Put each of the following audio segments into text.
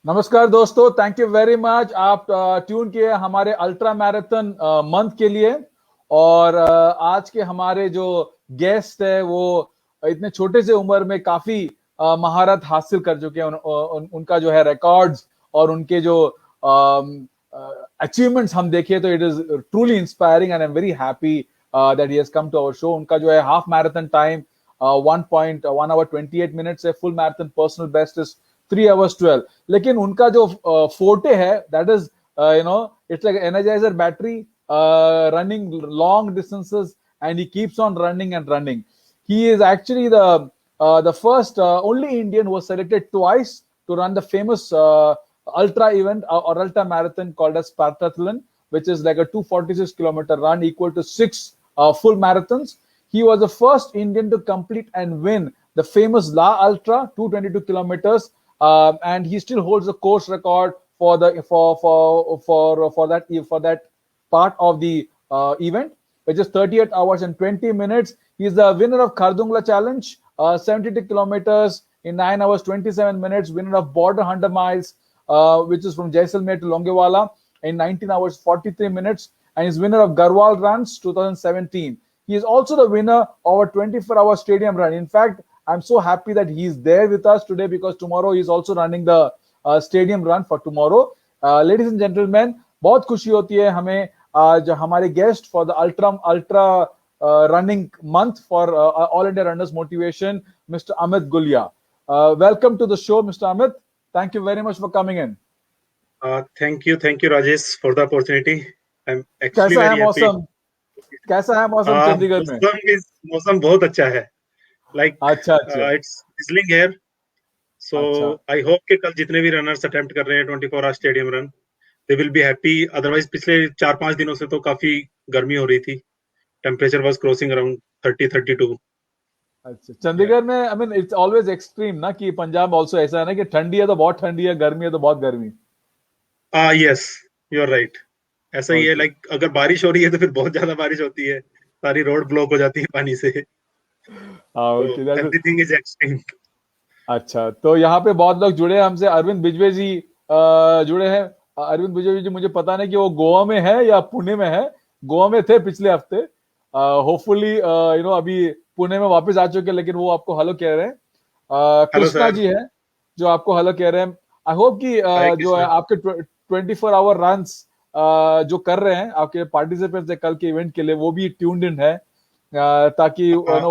नमस्कार दोस्तों, thank you very much. आप ट्यून किए हमारे अल्ट्रा मैराथन मंथ के लिए। और आज के हमारे जो गेस्ट है वो इतने छोटे से उम्र में काफी महारत हासिल कर चुके हैं। उनका जो है रिकॉर्ड्स और उनके जो अचीवमेंट्स हम देखें तो it is truly inspiring and I am very happy that he has come to our show. उनका जो है half marathon time 1 hour 28 minutes है, full marathon personal best is 3 hours 12। लेकिन उनका जो फोर्टे है that is it's like Energizer battery, running long distances and he keeps on running and running. He is actually the first only Indian who was selected twice to run the famous ultra event or ultra marathon called as Spartathlon, which is like a 246-kilometer run equal to 6 full marathons. He was the first Indian to complete and win the famous La Ultra 222 kilometers, and he still holds the course record for the for that part of the event, which is 38 hours and 20 minutes. He is the winner of Khardungla Challenge, 72 kilometers in 9 hours 27 minutes. Winner of Border 100 miles, which is from Jaisalmer to Longewala in 19 hours 43 minutes, and is winner of Garhwal Runs 2017. He is also the winner of a 24-hour stadium run. In fact, I'm so happy that he's there with us today because tomorrow he's also running the stadium run for tomorrow. Ladies and gentlemen, बहुत खुशी होती है हमें आज हमारे guest for the ultra running month for all India runners motivation, mister Amit Gulia. Welcome to the show mister Amit, thank you very much for coming in. Thank you Rajesh for the opportunity. I am actually कैसा है very happy. मौसम? कैसा है मौसम चंडीगढ़ में? मौसम बहुत अच्छा है। लाइक अच्छा it's sizzling here, so I hope कि कल जितने भी रनर्स अटेम्प्ट कर रहे हैं 24 hour stadium run, they will be happy. Otherwise पिछले 4-5 दिनों से तो काफी गर्मी हो रही थी। Temperature was crossing around 30-32। अच्छा, चंडीगढ़ में I mean it's always extreme ना, कि पंजाब आल्सो ऐसा है ना कि ठंडी है तो बहुत ठंडी है, गर्मी है तो बहुत गर्मी। Yes, you are right. ऐसा ही है। लाइक अगर बारिश हो रही है तो फिर बहुत ज्यादा बारिश होती है, सारी रोड ब्लॉक हो जाती है पानी से। Everything is extreme. अच्छा, तो यहाँ पे बहुत लोग जुड़े हैं हमसे। अरविंद बिजवे जी जुड़े हैं। अरविंद बिजवे जी, मुझे पता नहीं कि वो गोवा में है या पुणे में है। गोवा में थे पिछले हफ्ते, होपफुली अभी पुणे में वापस आ चुके हैं, लेकिन वो आपको हेलो कह रहे हैं। कृष्णा जी है जो आपको हेलो कह रहे हैं। आई होप कि जो है आपके 24 आवर रन्स जो कर रहे हैं आपके पार्टिसिपेंट्स कल के इवेंट के लिए, वो भी ट्यून्ड इन है, ताकि और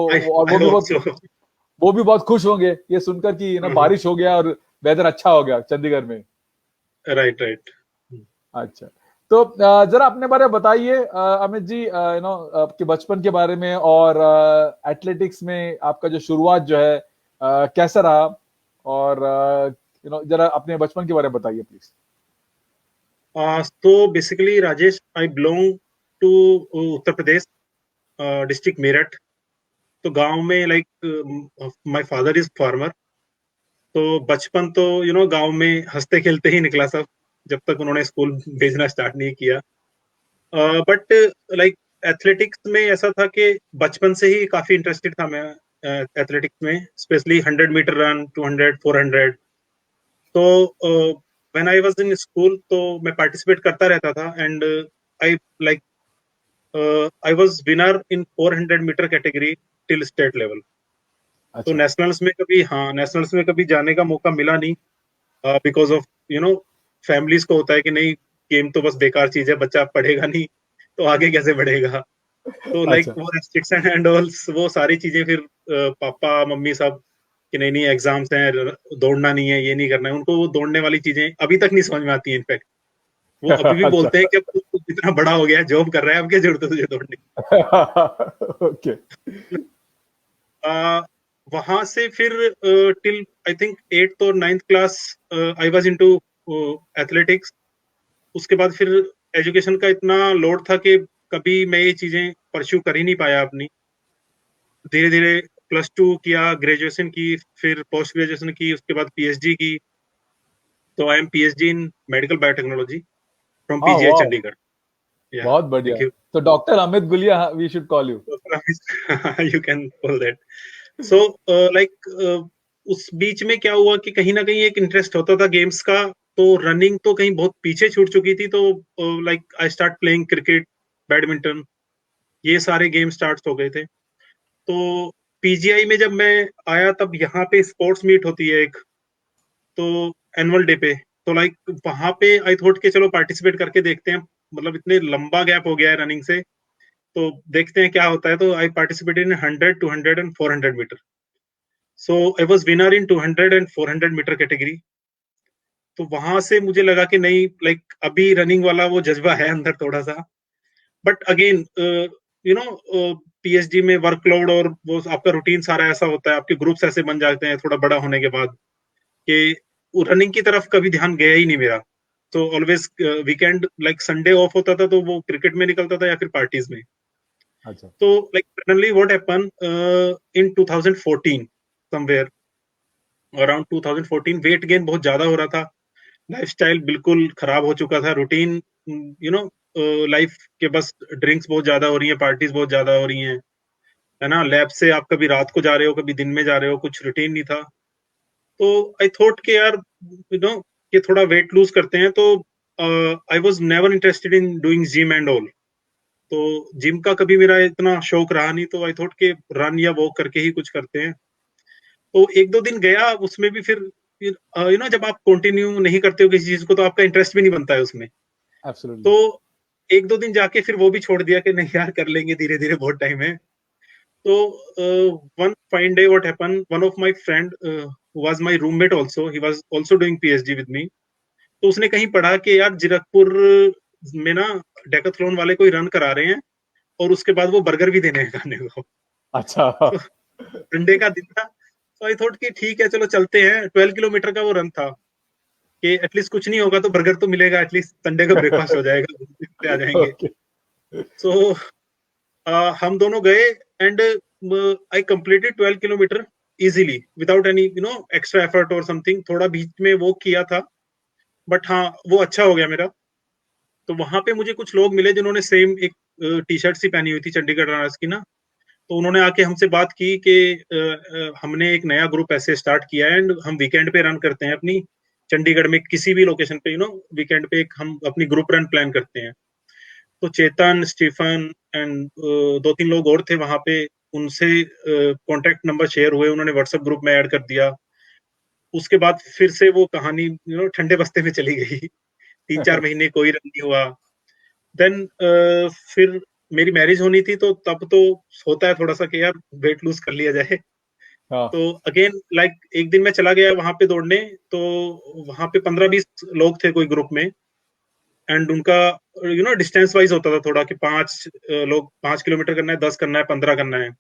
वो भी बहुत खुश होंगे ये सुनकर कि ना बारिश हो गया और वेदर अच्छा हो गया चंडीगढ़ में। राइट। अच्छा, तो जरा अपने बारे में बताइए अमित जी, आपके बचपन के बारे में और एथलेटिक्स में आपका जो शुरुआत जो है कैसा रहा, और जरा अपने बचपन के बारे में बताइए प्लीज। तो basically Rajesh, I belong to Uttar Pradesh, district Meerut. तो गांव में like my father is farmer. तो बचपन तो गांव में हंसते खेलते ही निकला सब, जब तक उन्होंने स्कूल भेजना स्टार्ट नहीं किया। बट लाइक एथलेटिक्स में ऐसा था कि बचपन से ही काफी इंटरेस्टेड था मैं एथलेटिक्स में, स्पेशली 100 मीटर रन, 200, 400। तो when I was in school तो मैं पार्टिसिपेट करता रहता था, and I like I was winner in 400 metre category till state level. तो नेशनल्स में कभी जाने का मौका मिला नहीं, बिकॉज ऑफ फैमिलीज को होता है कि नहीं, गेम तो बस बेकार चीज है, बच्चा पढ़ेगा नहीं तो आगे कैसे बढ़ेगा। तो लाइक वो रेस्ट्रिक्शन एंड ऑल, वो सारी चीजें फिर पापा मम्मी सब कि नहीं एग्जाम्स हैं, दौड़ना नहीं है, ये नहीं करना है। उनको वो दौड़ने वाली चीजें अभी तक नहीं समझ में आती है। इनफैक्ट वो अभी भी बोलते हैं कि अब तू इतना बड़ा हो गया है, जॉब कर रहा है, अब क्या जरूरत है तुझे दौड़ने। ओके। वहां से फिर टिल आई थिंक 8th और 9th class I was into athletics. उसके बाद फिर एजुकेशन का इतना लोड था कि कभी मैं ये चीजें परस्यू कर ही नहीं पाया अपनी। धीरे धीरे +2 किया, ग्रेजुएशन की, फिर पोस्ट ग्रेजुएशन की, उसके बाद पीएचडी की। तो I M PhD in medical biotechnology from PGI Chandigarh. बहुत बढ़िया। तो doctor Amit Gulia we should call you. You can call that. So like उस बीच में क्या हुआ कि कहीं ना कहीं एक इंटरेस्ट होता था गेम्स का, तो रनिंग तो कहीं बहुत पीछे छूट चुकी थी, तो like I start playing cricket, badminton, ये सारे गेम स्टार्ट हो गए थे। तो पीजीआई में जब मैं आया तब यहाँ पे स्पोर्ट्स मीट होती है एक, तो एनुअल डे पे, तो लाइक वहां पे आई थॉट के चलो पार्टिसिपेट करके देखते हैं, मतलब इतने लंबा गैप हो गया है रनिंग से, तो देखते हैं क्या होता है। तो I participated in 100, 200 and 400 metre. So I was winner in 200 and 400 metre category. तो वहां से मुझे लगा कि नहीं, लाइक अभी रनिंग वाला वो जज्बा है अंदर थोड़ा सा। But again you no, PhD में वर्कलोड और वो आपका रूटीन सारा ऐसा होता है, आपके ग्रुप्स ऐसे बन जाते हैं थोड़ा बड़ा होने के बाद, कि रनिंग की तरफ कभी ध्यान गया ही नहीं मेरा। तो always weekend, like Sunday off होता था तो वो क्रिकेट में निकलता था या फिर पार्टीज में। अच्छा। तो like suddenly what happen in 2014 somewhere, around 2014 weight gain बहुत ज्यादा हो रहा था, लाइफस्टाइल बिल्कुल खराब हो चुका था, रूटीन यू नो, लाइफ के बस ड्रिंक्स बहुत ज्यादा हो रही हैं, पार्टीज बहुत ज्यादा हो रही हैं, है ना, लैब से आप कभी रात को जा रहे हो कभी दिन में जा रहे हो, कुछ रूटीन नहीं था। तो आई थॉट कि यार यू नो कि थोड़ा वेट लूज करते हैं। तो I was never interested in doing gym and all, तो जिम का कभी मेरा इतना शौक रहा नहीं, तो आई थॉट कि रन या वॉक करके ही कुछ करते हैं। तो एक दो दिन गया, उसमें भी फिर यू नो जब आप कंटिन्यू नहीं करते हो किसी चीज को तो आपका इंटरेस्ट भी नहीं बनता है उसमें। एब्सोल्युटली। तो एक दो दिन जाके फिर वो भी छोड़ दिया कि नहीं यार कर लेंगे धीरे धीरे, बहुत टाइम है। तो one fine day what happen, one of my friend was my roommate also, he was also doing PhD with me. तो उसने कहीं पढ़ा कि यार जीरकपुर में ना डेकाथलॉन वाले कोई रन करा रहे हैं, और उसके बाद वो बर्गर भी देने हैं खाने को। अच्छा। तो संडे का दिन था, तो आई थॉट कि ठीक है चलो चलते हैं। 12 किलोमीटर का वो रन था, कि एटलीस्ट कुछ नहीं होगा तो बर्गर तो मिलेगा, एटलीस्ट संडे का ब्रेकफास्ट हो जाएगा, आ जाएंगे। ओके। सो हम दोनों गए, and I completed 12 kilometre easily without any you know extra effort और समथिंग। थोड़ा बीच में वो किया था, बट हाँ वो अच्छा हो गया मेरा। तो वहां पे मुझे कुछ लोग मिले जिन्होंने सेम एक टी शर्ट सी पहनी हुई थी चंडीगढ़ रनर्स की ना। तो उन्होंने आके हमसे बात की कि हमने एक नया ग्रुप ऐसे स्टार्ट किया है, एंड हम वीकेंड पे रन करते हैं अपनी, चंडीगढ़ में किसी भी लोकेशन पे, यू नो वीकेंड पे एक हम अपनी ग्रुप रन प्लान करते हैं। तो चेतन, स्टीफन एंड दो तीन लोग और थे वहां पे, उनसे कांटेक्ट नंबर शेयर हुए, उन्होंने व्हाट्सएप ग्रुप में ऐड कर दिया। उसके बाद फिर से वो कहानी यू नो ठंडे बस्ते में चली गई। 3-4 महीने कोई रन नहीं हुआ। देन फिर मेरी मैरिज होनी थी, तो तब तो होता है थोड़ा सा कि यार वेट लूज कर लिया जाए। हाँ। तो अगेन लाइक एक दिन मैं चला गया वहां पे दौड़ने, तो वहां पे 15-20 लोग थे कोई ग्रुप में, एंड उनका यू नो डिस्टेंस वाइज होता था थोड़ा, कि 5 लोग 5 किलोमीटर करना है, 10 करना है, 15 करना है।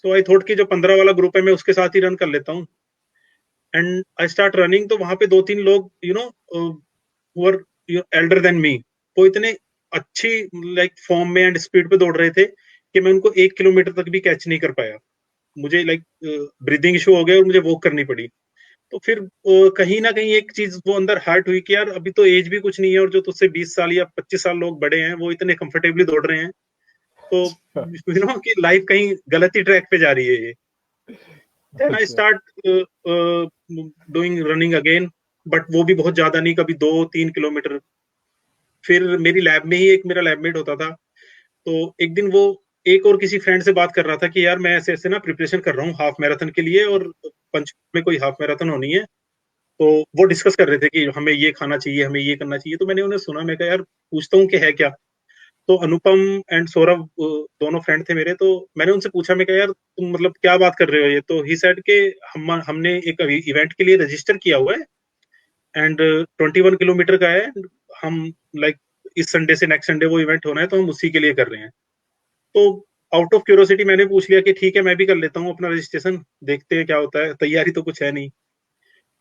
तो आई थॉट कि जो 15 वाला ग्रुप है मैं उसके साथ ही रन कर लेता हूँ, एंड आई स्टार्ट रनिंग। तो वहां पे दो तीन लोग you know were Elder than me, वो इतने अच्छी लाइक फॉर्म में एंड स्पीड पे दौड़ रहे थे कि मैं उनको 1 किलोमीटर तक भी कैच नहीं कर पाया। मुझे लाइक ब्रीदिंग इशू हो गया और मुझे वॉक करनी पड़ी। तो फिर कहीं ना कहीं एक चीज वो अंदर हर्ट हुई कि यार अभी तो एज भी कुछ नहीं है, और जो तुझसे 20 साल या 25 साल लोग बड़े हैं वो इतने कंफर्टेबली दौड़ रहे हैं। तो यू नो कि लाइफ कहीं गलत ही ट्रैक पे जा रही है ये। देन आई अच्छा। Start doing running again, but वो भी बहुत ज्यादा नहीं, कभी 2-3 किलोमीटर। फिर मेरी लैब में ही एक मेरा लैबमेट होता था, तो एक दिन वो एक और किसी फ्रेंड से बात कर रहा था कि यार मैं ऐसे ऐसे ना प्रिपरेशन कर रहा हूँ हाफ मैराथन के लिए, और पंचकुला में कोई हाफ मैराथन होनी है। तो वो डिस्कस कर रहे थे कि हमें ये खाना चाहिए, हमें ये करना चाहिए। तो मैंने उन्हें सुना, मैं कहा यार पूछता हूँ कि है क्या। तो अनुपम एंड सौरभ दोनों फ्रेंड थे मेरे। तो मैंने उनसे पूछा, मैं कहा यार तुम मतलब क्या बात कर रहे हो ये। तो ही सेड के हमने एक इवेंट के लिए रजिस्टर किया हुआ है, एंड 21 किलोमीटर का है, हम लाइक इस संडे से नेक्स्ट संडे वो इवेंट होना है, तो हम उसी के लिए कर रहे हैं। तो आउट ऑफ क्यूरियोसिटी मैंने पूछ लिया कि ठीक है मैं भी कर लेता हूँ अपना रजिस्ट्रेशन, देखते हैं क्या होता है, तैयारी तो कुछ है नहीं।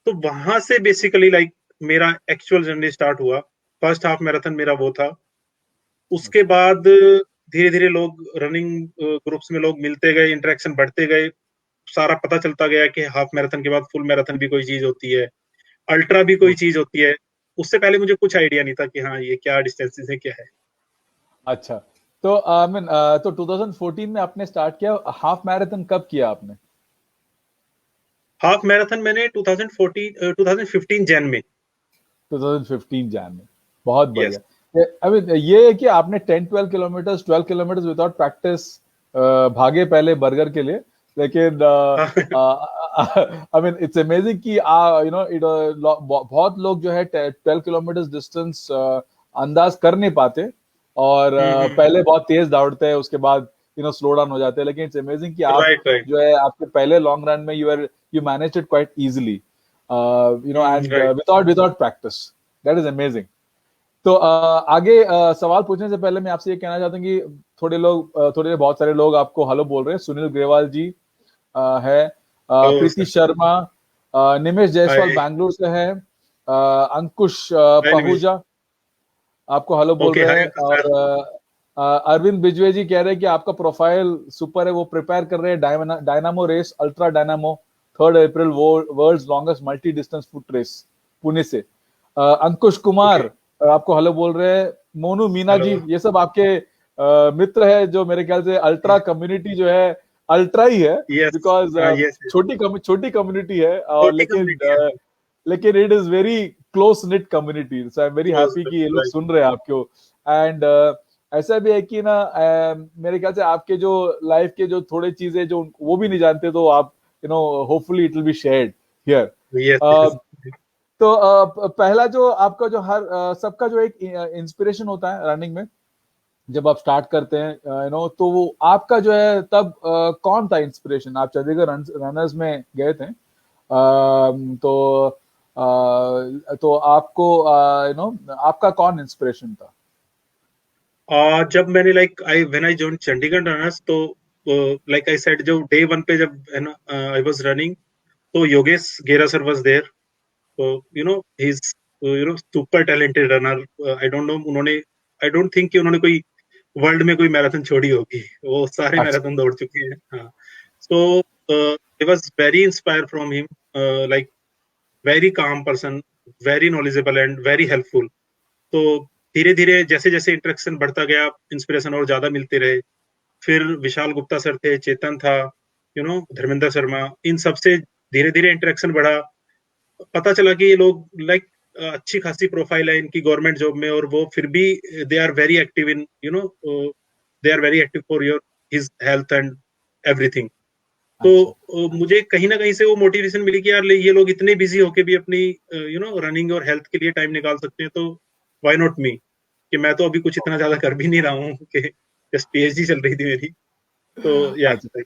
तो वहां से बेसिकली लाइक मेरा एक्चुअल जर्नी स्टार्ट हुआ। फर्स्ट हाफ मैराथन मेरा वो था। उसके अच्छा। बाद धीरे धीरे लोग रनिंग ग्रुप्स में लोग मिलते गए, इंटरेक्शन बढ़ते गए, सारा पता चलता गया कि हाफ मैराथन के बाद फुल मैराथन भी कोई चीज होती है, अल्ट्रा भी कोई चीज होती है। उससे पहले मुझे कुछ आइडिया नहीं था कि हाँ ये क्या डिस्टेंसेस है क्या है। अच्छा। तो आई मीन तो 2014 में आपने स्टार्ट किया, हाफ मैराथन कब किया आपने? हाफ मैराथन मैंने 2014 2015 जैन में। 2015 जैन में। बहुत Yes. बढ़िया। आई मीन ये है कि आपने 10-12 किलोमीटर 12 किलोमीटर विदाउट प्रैक्टिस भागे पहले बर्गर के लिए, लेकिन आई मीन इट्स अमेजिंग कि यू नो इट बहुत लोग जो है 12 किलोमीटर डिस्टेंस अंदाज कर नहीं पाते, और पहले बहुत तेज दौड़ते हैं, उसके बाद स्लो डाउन हो जाते हैं, लेकिन इट्स अमेजिंग कि आप Right, right. जो है आपके पहले लॉन्ग रन में you manage it quite easily, and Right. Without practice. That is amazing. तो आगे सवाल पूछने से पहले मैं आपसे ये कहना चाहता हूँ कि बहुत सारे लोग आपको हेलो बोल रहे हैं। सुनील ग्रेवाल जी है, Oh, प्रीति sir. शर्मा, निमेश जायसवाल Hi. बैंगलोर से है, अंकुश Hi, Nimish. पहूजा आपको हेलो बोल Okay, रहे hi, हैं, Ankush, sir. और अरविंद बिजवे जी कह रहे हैं कि आपका प्रोफाइल सुपर है, वो प्रिपेयर कर रहे हैं dynamo race, ultra dynamo, 3 April, world's longest multi distance foot race, Pune से। अंकुश कुमार Okay. आपको हेलो बोल रहे हैं। मोनू मीना जी, Hello. ये सब आपके मित्र है, जो मेरे ख्याल से अल्ट्रा कम्युनिटी जो है अल्ट्रा ही है, Yes. Because Yes, yes. छोटी कम्युनिटी है, और Totally community है. लेकिन it is very close knit community, so I am very Close. Happy कि ये लोग Right. सुन रहे हैं आपको। एंड ऐसा भी है कि ना, मेरे ख्याल से आपके जो लाइफ के जो थोड़े चीजें जो वो भी नहीं जानते, तो आप hopefully it will be shared here. Yes, yes. तो पहला जो आपका जो हर सबका जो एक इंस्पिरेशन होता है रनिंग में, जब आप स्टार्ट करते हैं, तो वो आपका जो है तब कौन था इंस्पिरेशन? आप चंडीगढ़ रनर्स में गए थे, तो आपको आपका कौन इंस्पिरेशन था? जब मैंने when I join Chandigarh runners, तो लाइक आई सेड, जो डे वन पे जब है ना आई वाज रनिंग, तो योगेश गेरा सर वाज देयर। तो he is super talented runner. I don't know, उन्होंने, आई डोंट थिंक कि उन्होंने कोई वर्ल्ड में कोई मैराथन छोड़ी होगी, वो सारे अच्छा। मैराथन दौड़ चुके हैं। हाँ। So I was very inspire from him, like very calm person, very knowledgeable and very helpful. तो धीरे धीरे जैसे जैसे इंटरेक्शन बढ़ता गया, इंस्पिरेशन और ज्यादा मिलते रहे। फिर विशाल गुप्ता सर थे, चेतन था, धर्मेंद्र शर्मा, इन सबसे धीरे धीरे इंटरेक्शन बढ़ा। पता चला कि ये लोग अच्छी खासी प्रोफाइल है इनकी गवर्नमेंट जॉब में, और वो फिर भी they are very active in they are very active for your his health and everything. तो अच्छा। मुझे कहीं ना कहीं से वो मोटिवेशन मिली कि यार ये लोग इतने बिजी होके भी अपनी रनिंग और हेल्थ के लिए टाइम निकाल सकते हैं, तो व्हाई नॉट मी, कि मैं तो अभी कुछ इतना ज्यादा कर भी नहीं रहा हूँ कि जस्ट पीएचडी चल रही थी मेरी। तो या अच्छा।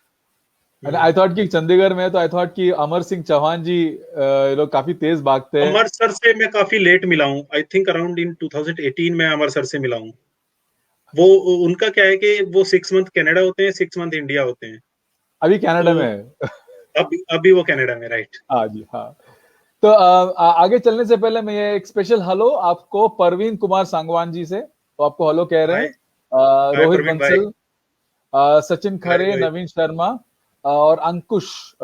आई थॉट कि चंडीगढ़ में है, तो आई थॉट कि अमर सिंह चौहान जी ये लोग काफी तेज भागते हैं। अमर सर से मैं काफी लेट मिला हूँ, आई थिंक अराउंड इन 2018 में अमर सर से मिला हूँ। वो उनका क्या है कि वो 6 मंथ कनाडा होते हैं, 6 मंथ इंडिया होते हैं। अभी कनाडा में तो है। अभी वो कनाडा में, राइट। हाँ जी, हाँ। तो आगे चलने से पहले मैं ये एक स्पेशल हेलो आपको परवीन कुमार सांगवान जी से, तो आपको हेलो कह रहे हाय। हैं। हाय रोहित प्रवीण भाई। बंसल, सचिन हाय खरे, रोहित। नवीन शर्मा, और अंकुश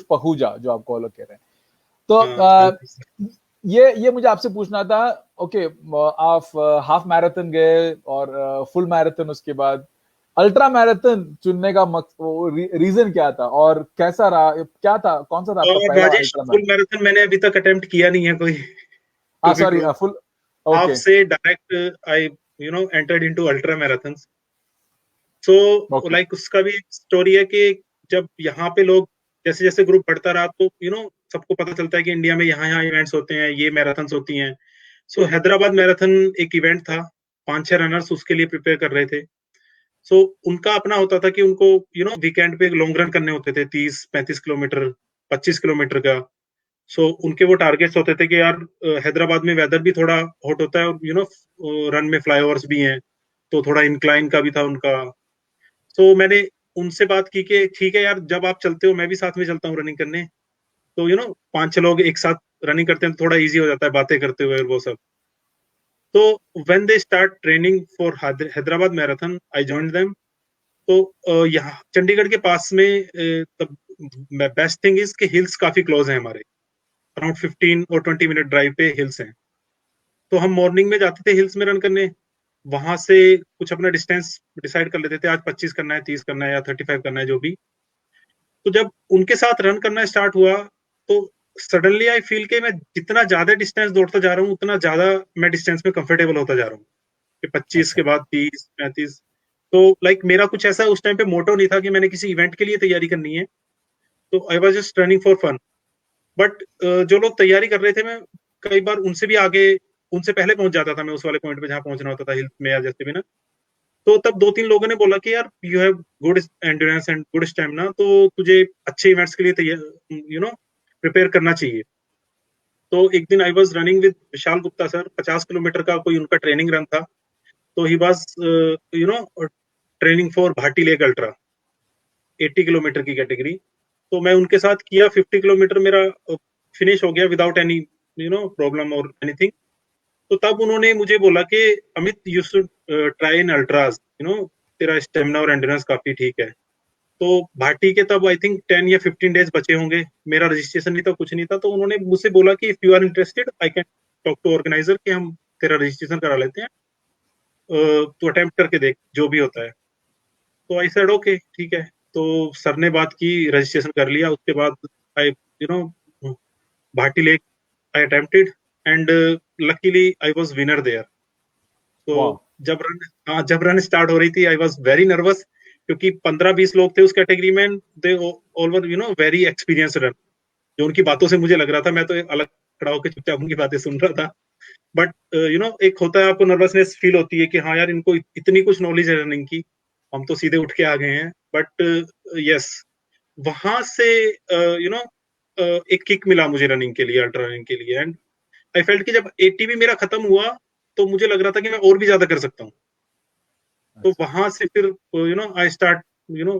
पहूजा जो आपको हेलो कह रहे हैं। तो हाँ, ये मुझे आपसे पूछना था। ओके, आप हाफ मैराथन गए और फुल मैराथन, उसके बाद अल्ट्रा मैराथन चुनने का रीजन क्या था, और कैसा रहा, क्या था, कौन सा था आपका और पहला Rajesh, ultra full marathon? Marathon मैंने अभी तक अटेम्प्ट किया नहीं है कोई, हाँ, to be sorry, true. Full. Half okay. से direct I entered into ultra marathon. So okay. Like उसका भी स्टोरी है कि जब यहाँ पे लोग, जैसे जैसे ग्रुप बढ़ता रहा, तो सबको पता चलता है कि इंडिया में यहाँ यहाँ इवेंट्स होते हैं, ये मैराथन्स होती हैं। सो हैदराबाद मैराथन एक इवेंट था, 5-6 रनर्स उसके लिए प्रिपेयर कर रहे थे। सो उनका अपना होता था कि उनको वीकेंड पे लॉन्ग रन करने होते थे, 30-35 किलोमीटर, 25 किलोमीटर का। सो उनके वो टारगेट्स होते थे कि यार हैदराबाद में वेदर भी थोड़ा हॉट होता है, और रन में फ्लाईओवर्स भी हैं, तो थोड़ा इंक्लाइन का भी था उनका। तो मैंने उनसे बात की कि ठीक है यार, जब आप चलते हो मैं भी साथ में चलता हूँ रनिंग करने। तो 5-6 लोग एक साथ रनिंग करते हैं तो थोड़ा इजी हो जाता है बातें करते हुए और वो सब। तो when they start training for Hyderabad marathon, I joined them. तो यहाँ चंडीगढ़ के पास में बेस्ट थिंग इज कि हिल्स काफी क्लोज हैं हमारे, अराउंड 15 और 20 मिनट ड्राइव पे हिल्स हैं। तो हम मॉर्निंग में जाते थे हिल्स में रन करने, वहां से कुछ अपना डिस्टेंस डिसाइड कर लेते थे, आज 25 करना है, 30 करना है, या 35 करना है, जो भी। तो जब उनके साथ रन करना स्टार्ट हुआ, तो सडनली आई फील कि मैं जितना ज्यादा डिस्टेंस दौड़ता जा रहा हूँ उतना ज्यादा मैं डिस्टेंस में कंफर्टेबल होता जा रहा हूँ, कि 25 अच्छा। के बाद 30 35। तो लाइक मेरा कुछ ऐसा उस टाइम पे मोटो नहीं था कि मैंने किसी इवेंट के लिए तैयारी करनी है, तो I was just running for fun. But जो लोग तैयारी कर रहे थे, मैं कई बार उनसे भी आगे, उनसे पहले पहुंच जाता था मैं उस वाले पॉइंट पे जहां पहुंचना होता था, हिल्स में या जैसे भी ना। तो तब दो तीन लोगों ने बोला कि यार you have good endurance and good stamina, तो तुझे अच्छे इवेंट्स के लिए तैयार प्रिपेयर करना चाहिए। तो एक दिन आई was running with Vishal Gupta sir, 50 kilometre का कोई उनका ट्रेनिंग रन था। तो he was training for Bhati lake ultra, 80 kilometre की कैटेगरी। तो मैं उनके साथ किया, 50 किलोमीटर मेरा फिनिश हो गया विदाउट एनी प्रॉब्लम और एनीथिंग। तो तब उन्होंने मुझे बोला कि Amit you should try in ultras, तेरा स्टेमिना और एंड्योरेंस काफी ठीक है। तो भाटी के तब आई थिंक 10 या 15 डेज बचे होंगे, मेरा रजिस्ट्रेशन नहीं था, कुछ नहीं था। तो उन्होंने मुझसे बोला कि if you are interested I can talk to organiser, कि हम तेरा रजिस्ट्रेशन करा लेते हैं, तो अटेम्प्ट करके देख जो भी होता है। तो आई सेड ओके ठीक है। तो सर ने बात की, रजिस्ट्रेशन कर लिया। उसके बाद I Bhatti lake I attempted, and luckily I was winner there. तो वाह। जब रन हाँ, जब रन स्टार्ट हो रही थी आई वाज वेरी नर्वस, क्योंकि 15-20 लोग थे उस कैटेगरी में। They all were very experience run. जो उनकी बातों से मुझे लग रहा था, मैं तो अलग खड़ा होकर चुपचाप उनकी बातें सुन रहा था। बट एक होता है, आपको नर्वसनेस फील होती है कि हाँ यार, इनको इतनी कुछ नॉलेज है रनिंग की, हम तो सीधे उठ के आ गए हैं। बट यस, वहां से यू नो एक किक मिला मुझे रनिंग के लिए, अल्ट्रा रनिंग के लिए। एंड आई फेल्ट कि जब एटीवी मेरा खत्म हुआ, तो मुझे लग रहा था कि मैं और भी ज्यादा कर सकता हूँ। तो अच्छा। वहां से फिर I start you know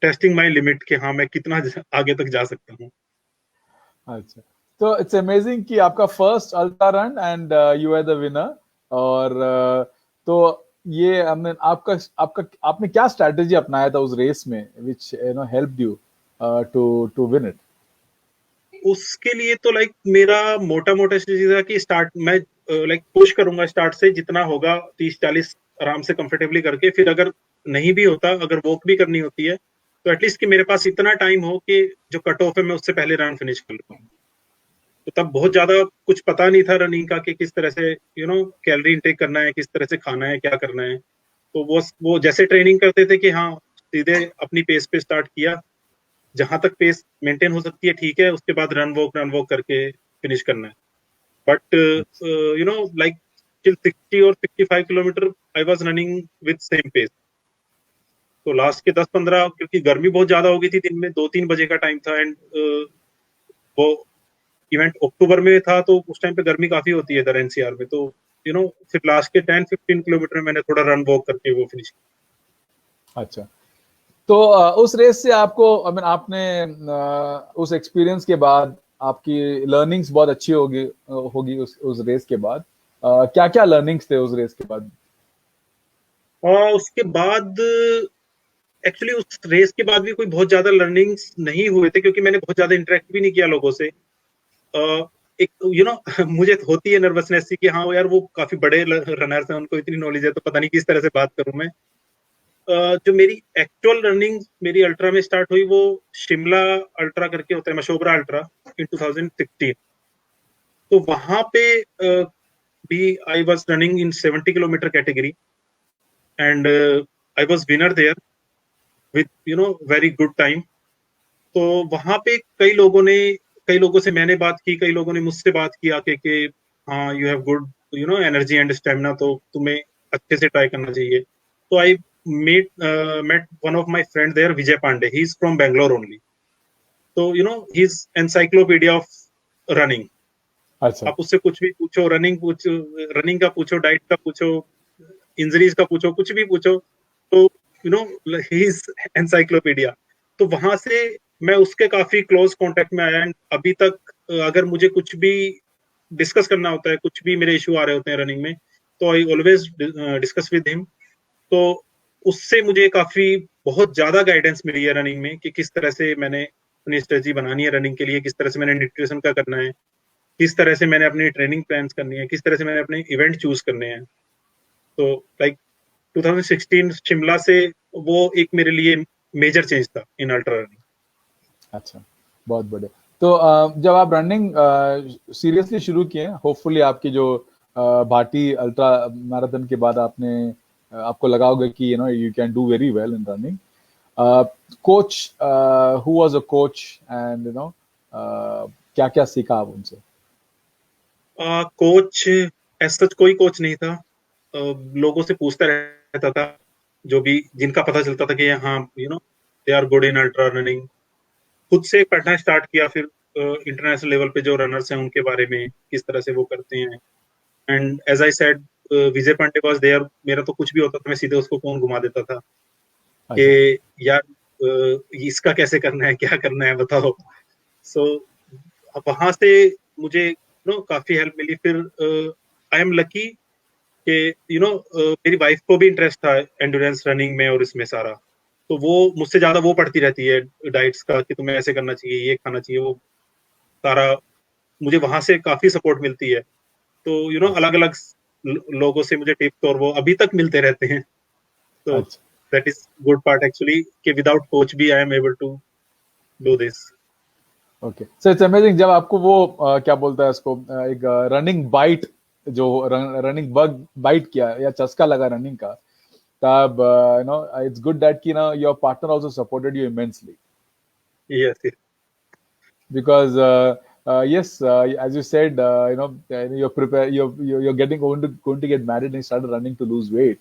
testing my limit, कि हाँ मैं कितना आगे तक जा सकता हूँ। अच्छा। तो इट्स अमेजिंग कि आपका first ultra run and you are the winner. और तो ये हमने आपका आपका आपने क्या स्ट्रेटजी अपनाया था उस रेस में which helped you to to win it? उसके लिए तो लाइक मेरा मोटा मोटा चीज था कि स्टार्ट मैं लाइक पुश करूंगा स्टार्ट से जितना होगा, 30-40 आराम से कंफर्टेबली करके। फिर अगर नहीं भी होता, अगर वॉक भी करनी होती है, तो एटलीस्ट कि मेरे पास इतना टाइम हो कि जो कट ऑफ है मैं उससे पहले रन फिनिश कर लूँ। तो तब बहुत ज्यादा कुछ पता नहीं था रनिंग का, कि किस तरह से कैलोरी इनटेक करना है, किस तरह से खाना है, क्या करना है। तो वो जैसे ट्रेनिंग करते थे कि हाँ सीधे अपनी पेस पे स्टार्ट किया, जहां तक पेस मेंटेन हो सकती है ठीक है, उसके बाद रन वॉक करके फिनिश करना है। बट लाइक टिल 60 और 65 kilometre I was running with same pace. तो लास्ट के 10-15, क्योंकि गर्मी बहुत ज्यादा हो गई थी, दिन में 2-3 बजे का टाइम था। एंड वो इवेंट अक्टूबर में था, तो उस टाइम पे गर्मी काफी होती है इधर एनसीआर में। तो फिर लास्ट के 10-15 किलोमीटर में मैंने थोड़ा रन वॉक करके वो फिनिश अच्छा। तो उस रेस से आपको आई मीन आपने उस एक्सपीरियंस के बाद आपकी लर्निंग्स बहुत अच्छी होगी होगी उस रेस के बाद। क्या क्या लर्निंग्स थे उस रेस के बाद? किया। और उसके बाद एक्चुअली उस रेस के बाद भी कोई बहुत ज्यादा लर्निंग्स नहीं हुए थे, क्योंकि मैंने बहुत ज्यादा इंटरेक्ट भी नहीं किया लोगों से। एक मुझे होती है नर्वसनेस सी, कि हाँ यार वो काफी बड़े रनर्स हैं, उनको इतनी नॉलेज है, तो पता नहीं किस तरह से बात करूं मैं। जो मेरी एक्चुअल रनिंग मेरी अल्ट्रा में स्टार्ट हुई, वो शिमला अल्ट्रा करके होता है, मशोबरा अल्ट्रा, इन 2016। तो वहां पे भी I was running in 70 kilometre category, and I was winner there with very good time. तो वहां पे कई लोगों से मैंने बात की, कई लोगों ने मुझसे बात की आके कि हाँ you have good energy and stamina, तो तुम्हें अच्छे से ट्राई करना चाहिए। तो I met one of my friend there, Vijay Pandey, he is from Bangalore only. तो he is encyclopedia of running. अच्छा। आप उससे कुछ भी पूछो, रनिंग का पूछो, डाइट का पूछो, इंजरीज का पूछो, कुछ भी पूछो, तो ही इज एनसाइक्लोपीडिया। तो वहां से मैं उसके काफी क्लोज कांटेक्ट में आया। एंड अभी तक अगर मुझे कुछ भी डिस्कस करना होता है, कुछ भी मेरे इशू आ रहे होते हैं रनिंग में, तो I always discuss with him. तो उससे मुझे काफी बहुत ज्यादा गाइडेंस मिली है रनिंग में, कि किस तरह से मैंने अपनी स्ट्रेटजी बनानी है रनिंग के लिए, किस तरह से मैंने न्यूट्रिशन का करना है, किस तरह से मैंने अपनी ट्रेनिंग प्लान्स करनी है, किस तरह से मैंने अपने इवेंट चूज करने हैं। तो लाइक 2016 शिमला से वो एक मेरे लिए मेजर चेंज था इन अल्ट्रा रनिंग। अच्छा। बहुत बढ़िया। तो जब आप रनिंग सीरियसली शुरू किए, होपफुली आपकी जो भाटी अल्ट्रा मैराथन के बाद आपको लगा होगा कि you can do very well in running. Coach, who was a coach, and क्या क्या सीखा आप उनसे? कोच एज सच कोई कोच नहीं था। लोगों से पूछता रहता था, जो भी जिनका पता चलता था कि हाँ they are good in ultra running. खुद से पढ़ना स्टार्ट किया, फिर इंटरनेशनल लेवल पे जो रनर्स हैं उनके बारे में, किस तरह से वो करते हैं। And as I said, Vijay Pandey was there. मेरा तो कुछ भी होता था, मैं सीधे उसको फोन घुमा देता था अच्छा। कि यार इसका कैसे करना है, क्या करना है, बताओ। सो वहां से मुझे काफी हेल्प मिली। फिर आई एम लकी कि मेरी वाइफ को भी इंटरेस्ट था एंड्योरेंस रनिंग में और इसमें सारा। तो वो मुझसे ज्यादा वो पढ़ती रहती है डाइट्स का, कि तुम्हें ऐसे करना चाहिए, ये खाना चाहिए, वो सारा। मुझे वहां से काफी सपोर्ट मिलती है। तो अच्छा। अलग अलग लोगों से मुझे टिप्स और वो अभी तक मिलते रहते हैं। तो अच्छा। That is good part actually, कि विदाउट कोच भी I am able to do this. Okay, so it's amazing जब आपको वो क्या बोलता है इसको, एक रनिंग बाइट, जो रनिंग बग बाइट किया या चस्का लगा रनिंग का, तब इट्स गुड दैट कि ना your partner also supported you immensely, yes. because yes, as you said, you're prepare you're getting going to get married and you started running to lose weight,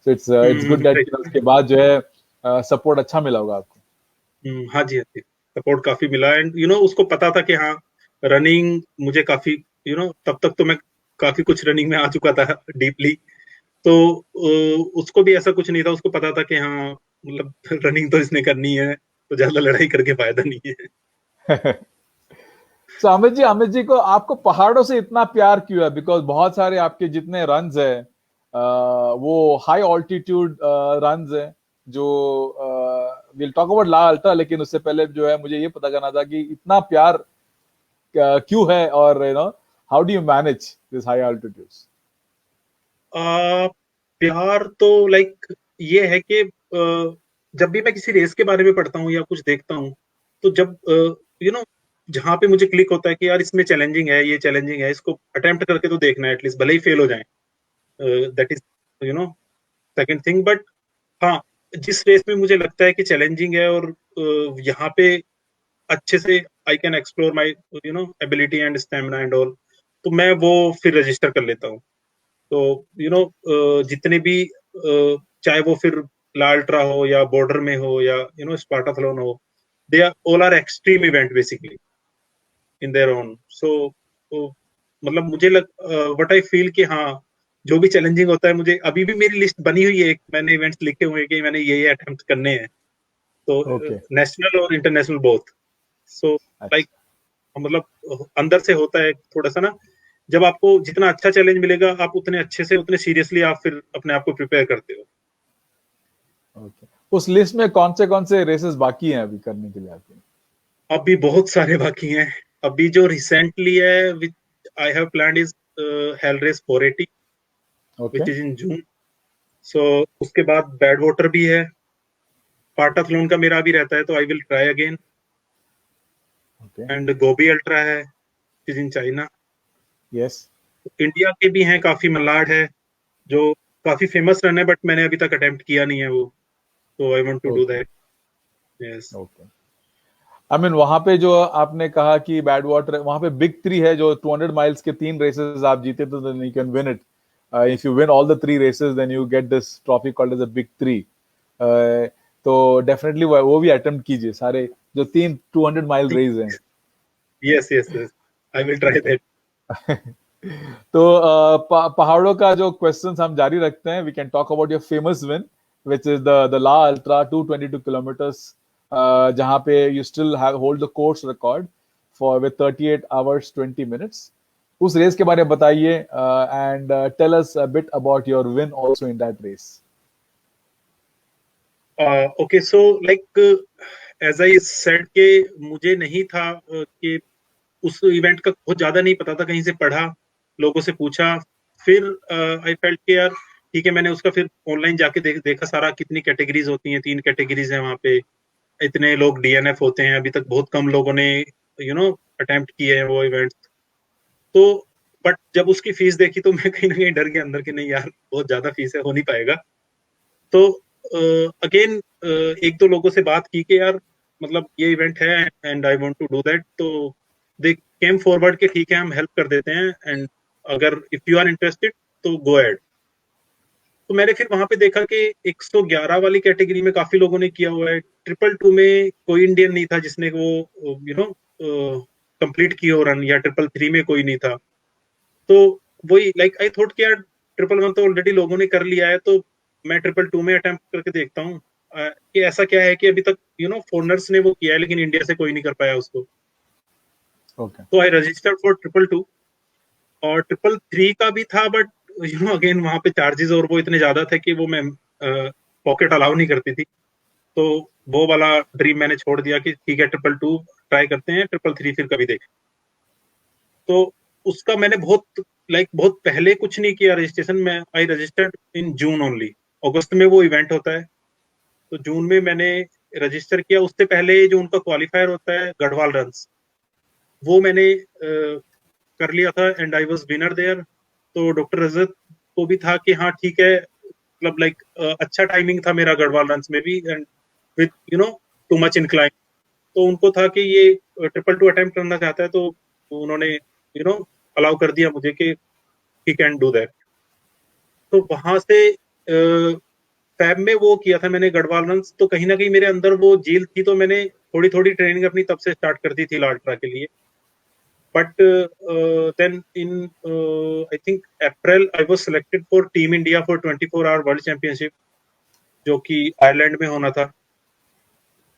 so it's good that उसके बाद जो है support अच्छा मिला होगा आपको। हाँ जी, हाँ जी, सपोर्ट काफी मिला। एंड उसको पता था कि हाँ, रनिंग मुझे काफी तब तक तो मैं काफी कुछ रनिंग में आ चुका था डीपली। तो उसको भी ऐसा कुछ नहीं था, उसको पता था कि हाँ, मतलब रनिंग तो इसने करनी है, तो ज्यादा लड़ाई करके फायदा नहीं है। तो अमित जी को आपको पहाड़ों से इतना प्यार क्यों है? बिकॉज बहुत सारे आपके जितने रन्स है वो हाई ऑल्टीट्यूड रन्स है, जो will talk about La Ultra, लेकिन उससे पहले जो है मुझे ये पता करना था कि इतना प्यार क्यों है, और how do you manage this high altitudes? प्यार तो लाइक ये है कि जब भी मैं किसी रेस के बारे में पढ़ता हूँ या कुछ देखता हूँ, तो जब जहाँ पे मुझे क्लिक होता है कि यार इसमें चैलेंजिंग है, ये चैलेंजिंग है, इसको अटेम्प्ट करके तो देखना है एटलीस्ट, भले ही फेल हो जाए। That is you no second thing. But हाँ, जिस रेस में मुझे लगता है कि चैलेंजिंग है और यहाँ पे अच्छे से I can explore my ability and stamina and all, तो मैं वो फिर रजिस्टर कर लेता हूँ। तो जितने भी चाहे वो फिर लाल्ट्रा हो या बॉर्डर में हो या स्पार्टाथलॉन हो, they are all are extreme event basically in their own. So मतलब मुझे व्हाट आई फील कि हाँ, जो भी चैलेंजिंग होता है, मुझे अभी भी मेरी लिस्ट बनी हुई है, मैंने इवेंट्स लिखे हुए हैं कि मैंने ये अटेम्प्ट करने हैं। तो ओके। नेशनल और इंटरनेशनल बोथ। सो लाइक अच्छा। मतलब अंदर से होता है थोड़ा सा ना, जब आपको जितना अच्छा चैलेंज मिलेगा, आप उतने अच्छे से उतने सीरियसली आप फिर अपने आप को प्रिपेयर करते हो। ओके, उस लिस्ट में कौन से रेसेस बाकी हैं अभी करने के लिए आपके? अभी बहुत सारे बाकी हैं। अभी जो रिसेंटली है which I have planned is hell race 480 okay. Which is in June. So उसके बाद बैड वाटर भी है। पाटाथलॉन का मेरा भी रहता है, तो I will try again. Okay. And Gobi ultra है which is in China. Yes. India के भी हैं काफी, मलाड है जो काफी फेमस रन है, बट मैंने अभी तक अटेम्प्ट किया नहीं है वो। तो I want to do okay. That. Yes. Okay. I mean वहां पे जो आपने कहा कि बैड वाटर, वहां पे बिग थ्री है, जो 200 माइल्स के 3 रेसेस आप जीते तो then you can win it. If you win all the 3 races then you get this trophy called as a big three. तो डेफिनेटली वो भी अटेम्प्ट कीजिए, सारे जो 200 माइल रेस हैं। Yes, yes, yes, I will try okay. That. तो पहाड़ों का जो क्वेश्चंस हम जारी रखते हैं, we can talk about your famous win which is the La Ultra 222 kilometres, जहां पे you still hold the course record for with 38 hours 20 minutes. उस रेस के बारे में बताइए, and tell us a bit about your win also in that race. Okay, so like as I said के मुझे नहीं था कि उस इवेंट का बहुत ज्यादा नहीं पता था, कहीं से पढ़ा, लोगों से पूछा। फिर आई फेल्ट कि यार ठीक है, मैंने उसका फिर ऑनलाइन जाके देखा सारा, कितनी कैटेगरीज होती हैं, 3 कैटेगरीज हैं वहाँ पे। इतने लोग DNF होते हैं, अभी तक बहुत कम लोगों ने अटेम्प्ट किए हैं वो इवेंट। तो बट जब उसकी फीस देखी तो मैं कहीं ना कहीं डर गया अंदर कि नहीं यार, बहुत ज्यादा फीस है, हो नहीं पाएगा। तो अगेन एक दो लोगों से बात की कि यार मतलब ये इवेंट है and I want to do that, तो दे केम फॉरवर्ड कि ठीक है हम हेल्प कर देते हैं, एंड अगर इफ यू आर इंटरेस्टेड तो गो अहेड। तो मैंने फिर वहां पे देखा कि 111 वाली कैटेगरी में काफी लोगों ने किया हुआ है, 222 में कोई इंडियन नहीं था जिसने वो कंप्लीट की हो रन, या 333 में कोई नहीं था। तो वही लाइक आई थॉट कि यार 111 तो ऑलरेडी लोगों ने कर लिया है, तो मैं 222 में अटेम्प्ट करके देखता हूँ कि ऐसा क्या है कि अभी तक फॉरनर्स ने वो किया है लेकिन इंडिया से कोई नहीं कर पाया उसको। Okay. तो आई रजिस्टर्ड फॉर 222, और 333 का भी था, बट अगेन वहां पे चार्जेस और वो इतने ज्यादा थे कि वो मैं पॉकेट अलाउ नहीं करती थी। तो वो वाला ड्रीम मैंने छोड़ दिया कि ठीक है 222 ट्राई करते हैं, 333 फिर कभी देखें। तो उसका मैंने बहुत पहले कुछ नहीं किया रजिस्ट्रेशन में। आई रजिस्टर्ड इन जून ओनली। अगस्त में वो इवेंट होता है, तो जून में मैंने रजिस्टर किया। उससे पहले जो उनका क्वालिफायर होता है गढ़वाल रन्स, वो मैंने कर लिया था and I was winner there. तो डॉक्टर रजत को भी था कि हाँ ठीक है, मतलब लाइक अच्छा टाइमिंग था मेरा गढ़वाल रन्स में भी, and with too much incline. तो उनको था कि ये 222 अटेम्प्ट करना चाहता है, तो उन्होंने अलाउ कर दिया मुझे कि ही कैन डू दैट। तो वहां से फैब में वो किया था मैंने गढ़वाल रन्स। तो कहीं ना कहीं मेरे अंदर वो झील थी, तो मैंने थोड़ी थोड़ी ट्रेनिंग अपनी तब से स्टार्ट कर दी थी लाल्ट्रा के लिए। But then in I think April I was selected for team India for 24 hour world championship, जो कि आयरलैंड में होना था।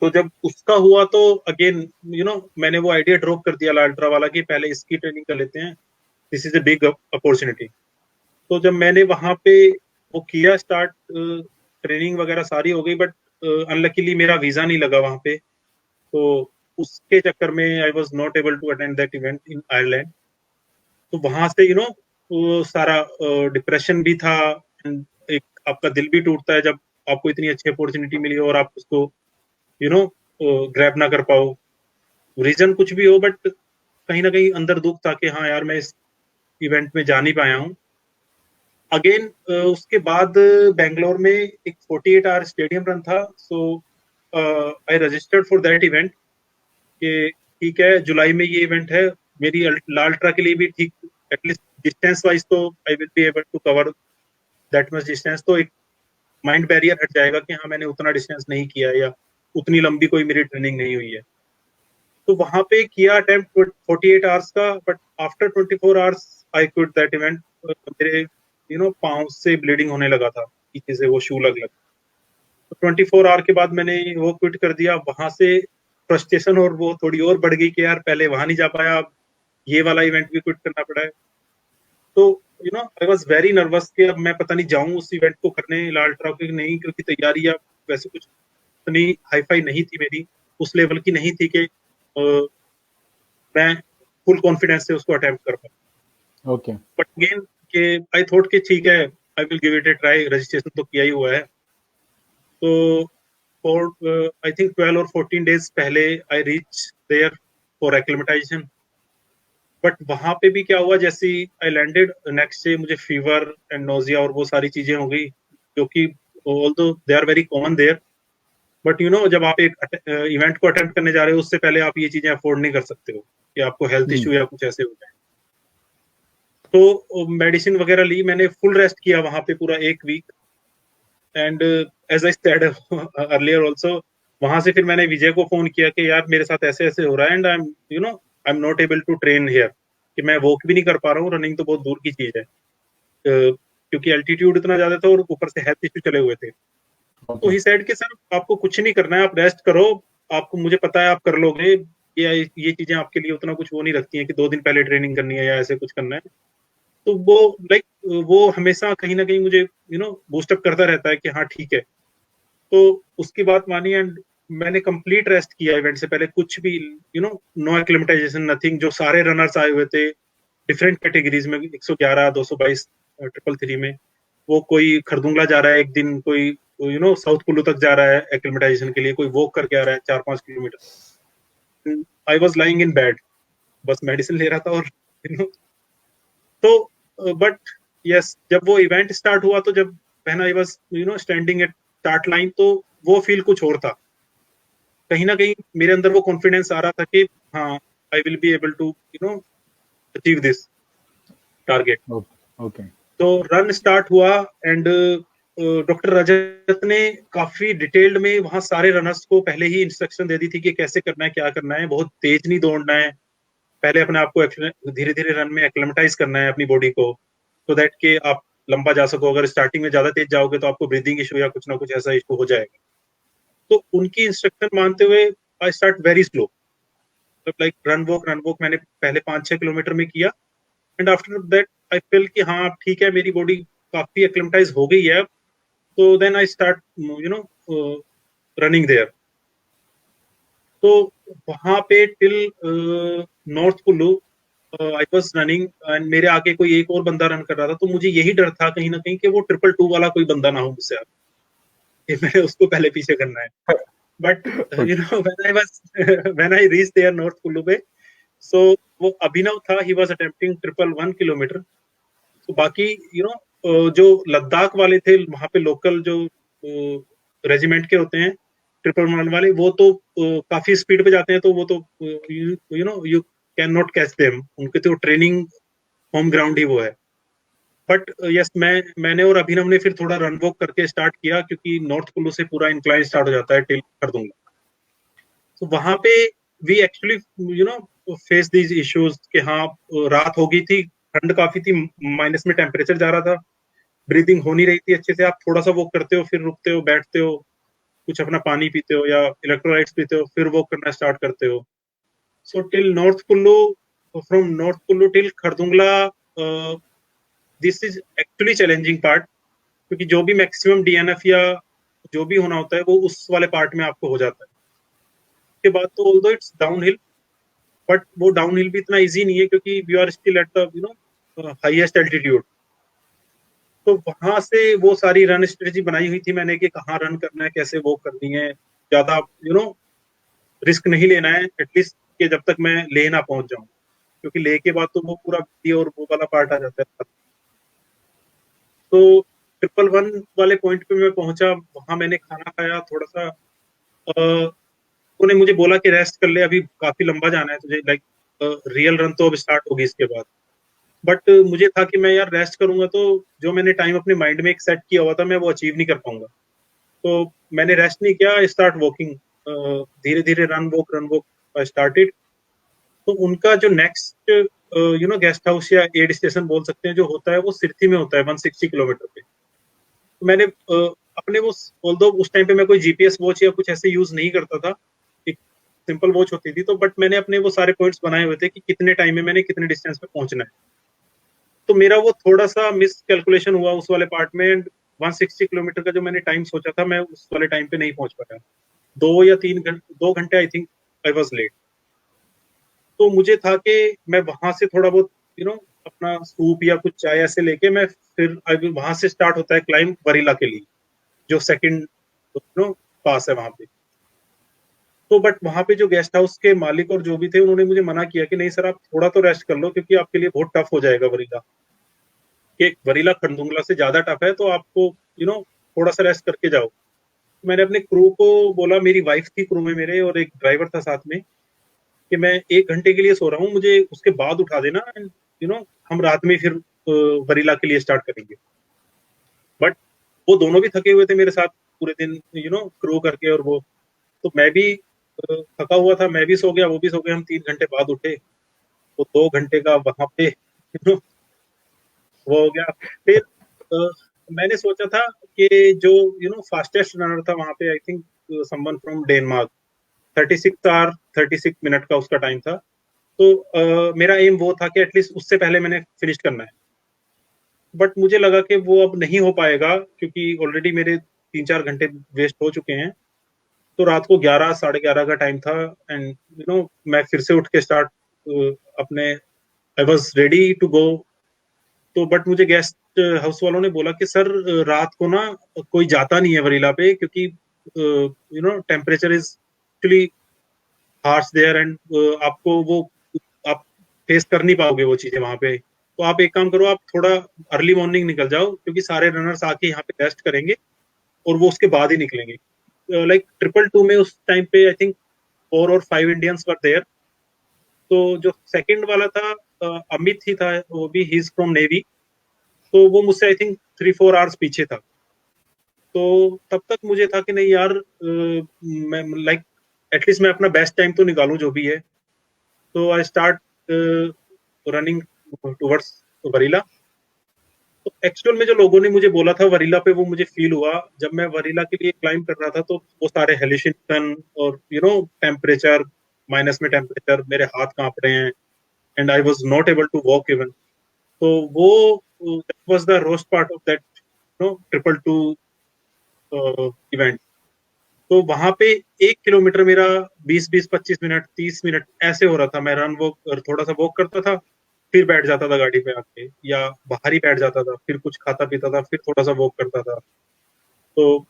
तो जब उसका हुआ तो अगेन मैंने वो आइडिया ड्रॉप कर दिया लाल्ट्रा वाला कि पहले इसकी ट्रेनिंग कर लेते हैं, this is a big opportunity. तो जब मैंने वहां पे वो किया स्टार्ट, ट्रेनिंग वगैरह सारी हो गई, बट अनलकीली मेरा वीजा नहीं लगा वहां पे। तो उसके चक्कर में I was not able to attend that event in Ireland. तो वहां से वो सारा डिप्रेशन भी था, and एक आपका दिल भी टूटता है जब आपको इतनी अच्छी अपॉर्चुनिटी मिली हो और आप उसको यू नो ग्रैब ना कर पाओ। रीजन कुछ भी हो, बट कहीं ना कहीं अंदर दुख था कि हाँ यार मैं इस इवेंट में जा नहीं पाया हूँ। अगेन उसके बाद बेंगलोर में एक 48 आवर स्टेडियम रन था, so I registered for that event कि ठीक है जुलाई में ये इवेंट है। मेरी लाल्ट्रा के लिए भी ठीक, एटलीस्ट डिस्टेंस वाइज तो I will be able to cover that much distance. तो एक माइंड बैरियर हट जाएगा कि हाँ मैंने उतना डिस्टेंस नहीं किया, या उतनी लंबी कोई मेरी ट्रेनिंग नहीं हुई है। तो वहां पे किया अटेम्प्ट 48 आवर्स का, but after 24 hours I quit that event. मेरे पाँव से ब्लीडिंग होने लगा था पीछे से, वो शू लग लग। तो 24 आवर के बाद मैंने वो क्विट कर दिया। वहां से फ्रस्ट्रेशन और वो थोड़ी और बढ़ गई कि यार पहले वहां नहीं जा पाया, अब ये वाला इवेंट भी क्विट करना पड़ा है। तो आई वाज वेरी नर्वस कि अब मैं पता नहीं जाऊं उस इवेंट को करने लाल्ट्रा की नहीं, क्योंकि तैयारी अब वैसे कुछ इतनी हाईफाई नहीं थी मेरी, उस लेवल की नहीं थी कि मैं फुल कॉन्फिडेंस से उसको अटेम्प्ट कर पाऊं। Okay. बट अगेन कि आई थॉट कि ठीक है आई will give it A try, registration तो किया ही हुआ है। तो फॉर आई थिंक 12 और 14 डेज पहले I reach there for acclimatisation. But वहां पे भी क्या हुआ, जैसे आई लैंडेड नेक्स्ट डे मुझे फीवर एंड नोजिया और वो सारी चीजें हो गई, जो कि although they are very common there. But जब आप एक इवेंट को अटेम्प्ट करने जा रहे हो, उससे पहले आप ये चीजें अफोर्ड नहीं कर सकते हो कि आपको हेल्थ इश्यू या कुछ ऐसे हो जाए। तो मेडिसिन वगैरह ली, मैंने फुल रेस्ट किया वहां पे पूरा एक week. And as I said earlier also, वहां से फिर मैंने विजय को फोन किया कि यार मेरे साथ ऐसे ऐसे हो रहा है, and I am not able to train here, कि मैं वॉक भी नहीं कर पा रहा हूँ, रनिंग तो बहुत दूर की चीज है। क्योंकि एल्टीट्यूड इतना ज्यादा था और ऊपर से हेल्थ इश्यू चले हुए थे। तो Okay. ही सेड कि सर आपको कुछ नहीं करना है, आप रेस्ट करो, आपको मुझे पता है आप कर लोगे। ये चीजें आपके लिए उतना कुछ वो नहीं रखती हैं कि 2 दिन पहले ट्रेनिंग करनी है या ऐसे कुछ करना है। तो वो लाइक वो हमेशा कहीं ना कहीं मुझे बूस्टअप करता रहता है कि हाँ ठीक है। तो उसकी बात मानी, एंड मैंने कंप्लीट रेस्ट किया इवेंट से पहले, कुछ भी नो एक्लिमेटाइजेशन नथिंग। जो सारे रनर्स आए हुए थे डिफरेंट कैटेगरीज में, 111, 222, 333 में, वो कोई खरदुंगला जा रहा है एक दिन, कोई साउथ कुल्लू तक जा रहा है एक्लिमेटाइजेशन के लिए, कोई वॉक करके आ रहा है 4-5 kilometre. I was lying in bed, बस मेडिसिन ले रहा था और तो बट यस, जब वो इवेंट स्टार्ट हुआ तो जब when I was standing at start line, तो वो फील कुछ और था। कहीं ना कहीं मेरे अंदर वो कॉन्फिडेंस आ रहा था कि हाँ, I will be able to achieve this target. Okay. तो रन स्टार्ट हुआ एंड डॉक्टर रजत ने काफी डिटेल्ड में वहां सारे रनर्स को पहले ही इंस्ट्रक्शन दे दी थी कि कैसे करना है, क्या करना है। बहुत तेज नहीं दौड़ना है, पहले अपने आप को धीरे धीरे रन में एक्लेमेटाइज करना है अपनी बॉडी को, सो दैट कि आप लंबा जा सको। अगर स्टार्टिंग में ज्यादा तेज जाओगे तो आपको ब्रीदिंग इशू या कुछ ना कुछ ऐसा इशू हो जाएगा। तो उनकी इंस्ट्रक्शन मानते हुए I start very slow, like run walk मैंने पहले 5-6 किलोमीटर में किया and after that I feel कि हाँ अब ठीक है, मेरी बॉडी काफी एक्लेमेटाइज हो गई है। तो then I start running there. तो वहां पे till North Kullu I was running and मेरे आगे कोई एक और बंदा रन कर रहा था, तो मुझे यही डर था कहीं ना कहीं कि वो 222 वाला कोई बंदा ना हो मुझसे आगे, कि मैंने उसको पहले पीछे करना है। But when I was when I reach there North Kullu पे, सो वो अभिनव था, ही वाज अटेम्प्टिंग 111 किलोमीटर। तो बाकी जो लद्दाख वाले थे वहां पे लोकल जो रेजिमेंट के होते हैं 111 वाले, वो तो काफी स्पीड पे जाते हैं, तो वो तो you can not catch them, उनके तो ट्रेनिंग होम ग्राउंड ही वो है। बट यस, मैंने और अभिनव ने फिर थोड़ा रन वॉक करके स्टार्ट किया, क्योंकि नॉर्थ कुल्लू से पूरा इंक्लाइन स्टार्ट हो जाता है टिल खरदुंगा। तो वहां पे we actually face these issues कि हाँ, रात हो गई थी, ठंड काफी थी, माइनस में टेम्परेचर जा रहा था, ब्रीदिंग हो नहीं रही थी अच्छे से। आप थोड़ा सा वॉक करते हो, फिर रुकते हो, बैठते हो, कुछ अपना पानी पीते हो या इलेक्ट्रोलाइट्स पीते हो, फिर वॉक करना स्टार्ट करते हो। So till North Kullu, from north Kullu till Khardung La, this is actually challenging part, क्योंकि जो भी मैक्सिमम डीएनएफ या जो भी होना होता है वो उस वाले पार्ट में आपको हो जाता है। उसके बाद तो although it's down hill, but वो डाउन हिल भी इतना इजी नहीं है, क्योंकि we are still at the highest altitude. तो वहां से वो सारी रन स्ट्रेटेजी बनाई हुई थी मैंने कि कहाँ रन करना है, कैसे वो करनी है, ज्यादा रिस्क नहीं लेना है एटलीस्ट, कि जब तक मैं ले ना पहुंच जाऊं, क्योंकि ले के बाद तो वो पूरा और वो वाला पार्ट आ जाता है। तो 111 वाले पॉइंट पे मैं पहुंचा, वहां मैंने खाना खाया थोड़ा सा। उन्होंने मुझे बोला कि रेस्ट कर ले, अभी काफी लंबा जाना है तुझे, लाइक रियल रन तो अब स्टार्ट होगी इसके बाद। बट मुझे था कि मैं यार रेस्ट करूंगा तो जो मैंने टाइम अपने माइंड में एक सेट किया हुआ था मैं वो अचीव नहीं कर पाऊंगा। तो मैंने रेस्ट नहीं किया, स्टार्ट वॉकिंग, धीरे धीरे रन वॉक स्टार्टेड। तो उनका जो नेक्स्ट गेस्ट हाउस या एड स्टेशन बोल सकते हैं जो होता है, वो सिरथी में होता है 160 किलोमीटर पे। तो मैंने अपने वो, ऑल्दो उस टाइम पे मैं कोई जीपीएस वॉच या कुछ ऐसे यूज नहीं करता था, एक सिंपल वॉच होती थी, तो बट मैंने अपने वो सारे पॉइंट्स बनाए हुए थे कि कितने टाइम में मैंने कितने डिस्टेंस पे पहुंचना है। तो मेरा वो थोड़ा सा मिस कैलकुलेशन हुआ उस वाले पार्ट में, एंड 160 किलोमीटर का जो मैंने टाइम सोचा था मैं उस वाले टाइम पे नहीं पहुंच पाया। 2 या 3 घंटे, 2 घंटे I think I was late. तो मुझे था कि मैं वहां से थोड़ा बहुत अपना सूप या कुछ चाय ऐसे लेके मैं फिर वहां से स्टार्ट होता है क्लाइंब वरीला के लिए, जो सेकंड पास है वहां पे। तो बट वहां पे जो गेस्ट हाउस के मालिक और जो भी थे उन्होंने मुझे मना किया कि नहीं सर, आप थोड़ा तो रेस्ट कर लो, क्योंकि आपके लिए बहुत टफ हो जाएगा वरीला, कि वरीला खरदुंगला से ज्यादा टफ है, तो आपको थोड़ा सा रेस्ट करके जाओ। तो मैंने अपने क्रू को बोला, मेरी वाइफ थी क्रू में मेरे और एक ड्राइवर था साथ में, कि मैं 1 घंटे के लिए सो रहा हूँ, मुझे उसके बाद उठा देना, हम रात में फिर वरीला के लिए स्टार्ट करेंगे। बट वो दोनों भी थके हुए थे मेरे साथ पूरे दिन क्रू करके, और वो तो मैं भी थका हुआ था, मैं भी सो गया, वो भी सो गया, हम 3 घंटे बाद उठे। तो 2 घंटे का वहां पे वो हो गया। फिर मैंने सोचा था कि जो फास्टेस्ट रनर था वहां पे, I think someone from Denmark, 36 hour 36 minute का उसका टाइम था। तो मेरा एम वो था कि एटलीस्ट उससे पहले मैंने फिनिश करना है। बट मुझे लगा कि वो अब नहीं हो पाएगा, क्योंकि ऑलरेडी मेरे 3-4 घंटे वेस्ट हो चुके हैं। तो रात को 11 11:30 का टाइम था, एंड मैं फिर से उठ के स्टार्ट अपने, I was ready to go. तो बट मुझे गेस्ट हाउस वालों ने बोला कि सर रात को ना कोई जाता नहीं है वरीला पे, क्योंकि temperature is actually harsh there, and आपको वो आप फेस कर नहीं पाओगे वो चीजें वहां पे। तो आप एक काम करो, आप थोड़ा अर्ली मॉर्निंग निकल जाओ, क्योंकि सारे रनर्स आके यहाँ पे रेस्ट करेंगे और वो उसके बाद ही निकलेंगे। लाइक ट्रिपल टू में उस टाइम पे आई थिंक 4 और 5 इंडियंस वर देयर। तो जो सेकंड वाला था अमित ही था, वो भी ही इज फ्रॉम नेवी। तो वो मुझसे आई थिंक 3-4 आवर्स पीछे था। तो तब तक मुझे था कि नहीं यार, मैं लाइक एटलीस्ट मैं अपना बेस्ट टाइम तो निकालूं जो भी है। तो आई स्टार्ट रनिंग टुवर्ड्स वरीला। तो एक्चुअल में जो लोगों ने मुझे बोला था वरीला पे, वो मुझे फील हुआ जब मैं वरीला के लिए क्लाइंब कर रहा था। तो वो सारे हेलिसिनेशन और टेम्परेचर, माइनस में टेम्परेचर, मेरे हाथ कांप रहे हैं, and I was not able to walk even. तो वो that was the worst part of that triple two event. तो वहां पे 1 किलोमीटर मेरा 20-20, 25 मिनट, 30 मिनट ऐसे हो रहा था। मैं रन वॉक और थोड़ा सा वॉक करता था, फिर बैठ जाता था गाड़ी पे आके, या बाहर ही बैठ जाता था, फिर कुछ खाता पीता था, फिर थोड़ा सा वॉक करता था। तो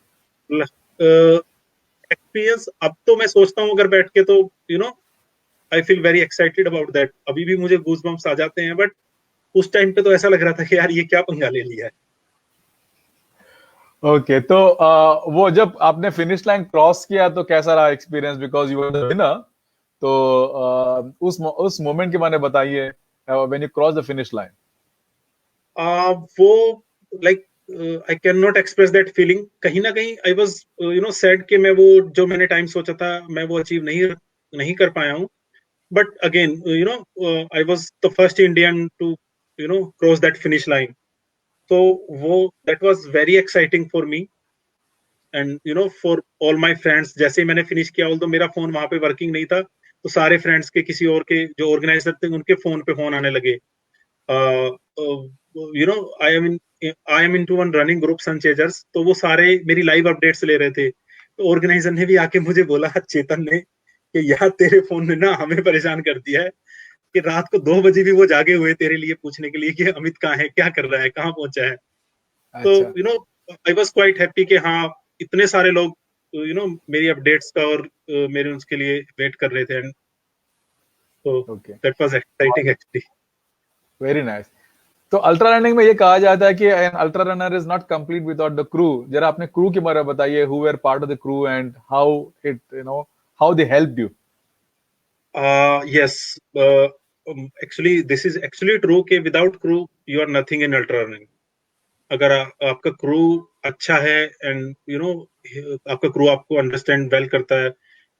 एक्सपीरियंस अब तो मैं सोचता हूँ अगर बैठ के, तो I feel very excited about that. अभी भी मुझे गूज बम्प्स आ जाते हैं, बट उस टाइम पे तो ऐसा लग रहा था कि यार ये क्या पंगा ले लिया है। ओके, तो वो जब आपने फिनिश लाइन क्रॉस किया तो कैसा रहा experience, because you were the winner. तो उस मोमेंट के बारे में बताइए, when you cross the finish line. वो like I can not express that feeling. कहीं ना कहीं आई वाज सैड कि मैं वो जो मैंने टाइम सोचा था मैं वो अचीव नहीं नहीं कर पाया हूँ। But again I was the first Indian to cross that finish line. तो वो that was very exciting for me, and for all my friends. जैसे ही मैंने फिनिश किया, ऑल्दो मेरा फोन वहां पे वर्किंग नहीं था, तो सारे फ्रेंड्स के, किसी और के जो ऑर्गेनाइजर थे, उनके फोन पे फोन आने लगे। I am in I am into one running group Sun Chasers. तो वो सारे मेरी लाइव अपडेट्स ले रहे थे। तो ऑर्गेनाइजर ने भी आके मुझे बोला, चेतन ने, कि यार तेरे फोन ने ना हमें परेशान कर दिया है, कि रात को 2 बजे भी वो जागे हुए तेरे लिए पूछने के लिए कि अमित कहाँ है, क्या कर रहा है, कहाँ पहुंचा है। तो अच्छा। आई वॉज क्वाइट हैप्पी कि हाँ, इतने सारे लोग मेरी अपडेट्स का और मेरे उसके लिए वेट कर रहे थे। एंड तो okay, that was exciting actually. Very nice. तो अल्ट्रा रनिंग में ये कहा जाता है कि N ultra runner is not complete without the crew. जरा अपने क्रू के बारे में बताइए, who were part of the crew and how it how they helped you. Yes, actually this is actually true कि without crew you are nothing in ultra running. अगर आपका crew अच्छा है, एंड आपका क्रू आपको अंडरस्टैंड वेल करता है,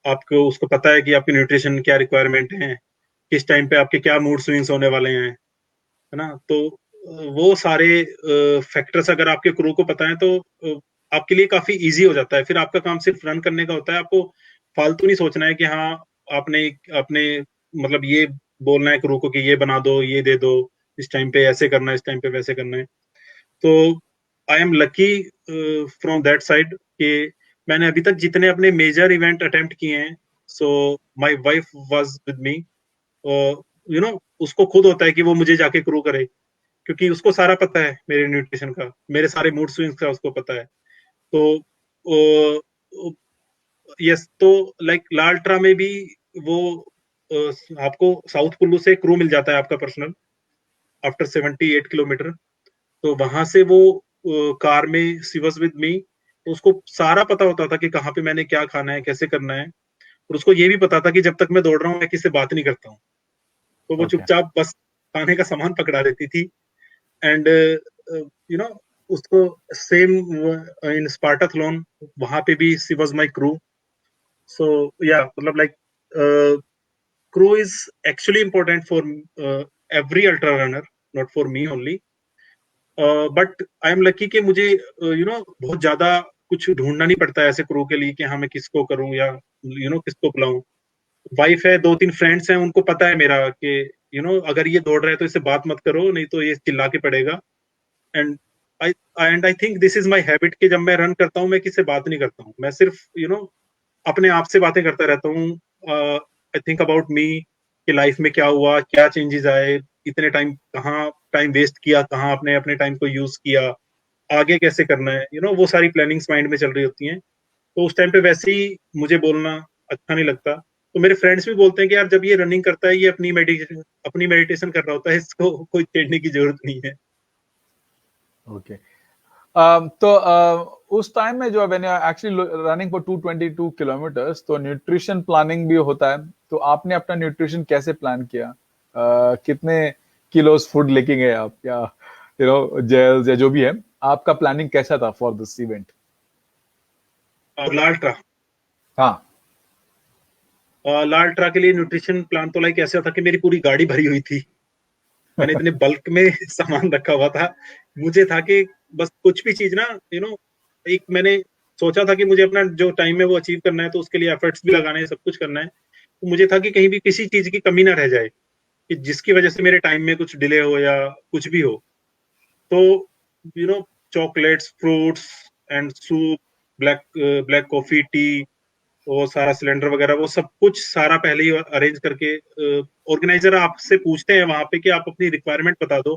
आपको उसको पता है कि आपकी न्यूट्रिशन क्या रिक्वायरमेंट है, किस टाइम पे आपके क्या मूड स्विंग्स होने वाले हैं, है ना। तो वो सारे फैक्टर्स अगर आपके क्रू को पता है, तो आपके लिए काफी इजी हो जाता है। फिर आपका काम सिर्फ रन करने का होता है। आपको फालतू नहीं सोचना है कि हाँ, आपने आपने मतलब ये बोलना है क्रू को कि ये बना दो, ये दे दो, इस टाइम पे ऐसे करना है, इस टाइम पे वैसे करना है। तो I am lucky from that side कि मैंने अभी तक जितने अपने मेजर इवेंट अटेम्प्ट किए हैं, so my wife was with me. उसको खुद होता है कि वो मुझे जाके क्रू करे, क्योंकि उसको सारा पता है मेरे न्यूट्रिशन का, मेरे सारे मूड स्विंग्स का उसको पता है। तो यस, तो लाइक लालट्रा में भी वो आपको साउथ कुल्लू से क्रू मिल जाता है आपका पर्सनल, आफ्टर 78 किलोमीटर। तो वहां से वो कार में शी वाज विद मी। तो उसको सारा पता होता था कि कहाँ पे मैंने क्या खाना है, कैसे करना है। और उसको ये भी पता था कि जब तक मैं दौड़ रहा हूँ मैं किससे बात नहीं करता हूँ। तो वो ओके। चुपचाप बस खाने का सामान पकड़ा देती थी। एंड उसको सेम इन स्पार्टाथलॉन, वहां पे भी शी वाज माय क्रू। सो या मतलब like crew is actually important for every ultra runner, not for me only. But I am lucky कि मुझे बहुत ज्यादा कुछ ढूंढना नहीं पड़ता है ऐसे क्रू के लिए कि हाँ मैं किसको करूं या किसको बुलाऊं। वाइफ है, 2-3 फ्रेंड्स हैं, उनको पता है मेरा कि अगर ये दौड़ रहा है तो इससे बात मत करो, नहीं तो ये चिल्ला के पड़ेगा। And I I think this is my habit कि जब मैं रन करता हूँ मैं किससे बात नहीं करता हूँ। मैं सिर्फ अपने आप से बातें करता रहता हूँ। आई थिंक अबाउट मी कि लाइफ में क्या हुआ, क्या चेंजेस आए, इतने टाइम कहाँ टाइम वेस्ट किया, कहाँ आपने अपने टाइम को यूज किया, आगे कैसे करना है, वो सारी प्लानिंग्स माइंड में चल रही होती हैं। तो उस टाइम पे वैसे ही मुझे बोलना अच्छा नहीं लगता। तो मेरे फ्रेंड्स भी बोलते हैं कि यार जब ये रनिंग करता है, ये अपनी मेडिटेशन कर रहा होता है, इसको कोई छेड़ने की जरूरत नहीं है। ओके। तो उस टाइम में जो when you are actually running for 222 kilometres, तो न्यूट्रिशन प्लानिंग भी होता है। तो आपने अपना न्यूट्रिशन कैसे प्लान किया? कितने किलोस फूड लेके गए आप, या जेल्स या जो भी है, आपका प्लानिंग कैसा था फॉर दिस इवेंट? लाल ट्रा हाँ। लाल ट्रा के लिए न्यूट्रिशन प्लान तो लाइक ऐसा था कि मेरी पूरी गाड़ी भरी हुई थी। मैंने इतने बल्क में सामान रखा हुआ था। मुझे था कि बस कुछ भी चीज ना, एक मैंने सोचा था कि मुझे अपना जो टाइम है वो अचीव करना है, तो उसके लिए एफर्ट्स भी लगाने हैं, सब कुछ करना है। तो मुझे था कि कहीं भी किसी चीज की कमी ना रह जाए, कि जिसकी वजह से मेरे टाइम में कुछ डिले हो या कुछ भी हो। तो chocolates, fruits and soup, black black coffee, T, वो सारा सिलेंडर वगैरह, वो सब कुछ सारा पहले ही अरेंज करके, ऑर्गेनाइजर आपसे पूछते हैं वहां पे कि आप अपनी रिक्वायरमेंट बता दो।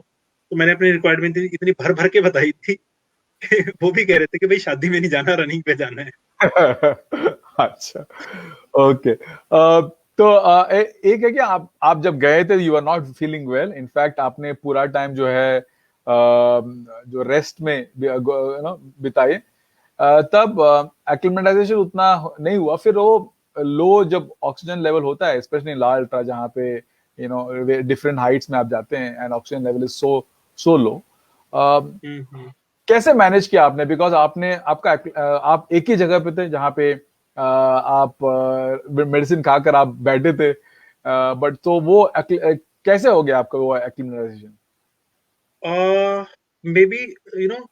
तो मैंने अपनी रिक्वायरमेंट इतनी भर भर के बताई थी कि वो भी कह रहे थे कि भाई शादी में नहीं जाना, रनिंग पे जाना है। अच्छा। ओके। तो एक है कि आप जब गए थे, you are not feeling well, in fact आपने पूरा टाइम जो है जो रेस्ट में बिताए। तब एक्लिमेटाइजेशन उतना नहीं हुआ। फिर वो लो जब ऑक्सीजन लेवल होता है, स्पेशली लाल अल्ट्रा, जहाँ पे डिफरेंट हाइट्स में आप जाते हैं and oxygen level is so so low, hmm. कैसे मैनेज किया आपने? बिकॉज आप एक ही जगह पे थे जहाँ पे आप मेडिसिन खाकर आप बैठे थे, बट तो वो कैसे हो गया आपका वो acclimatisation? Maybe, you know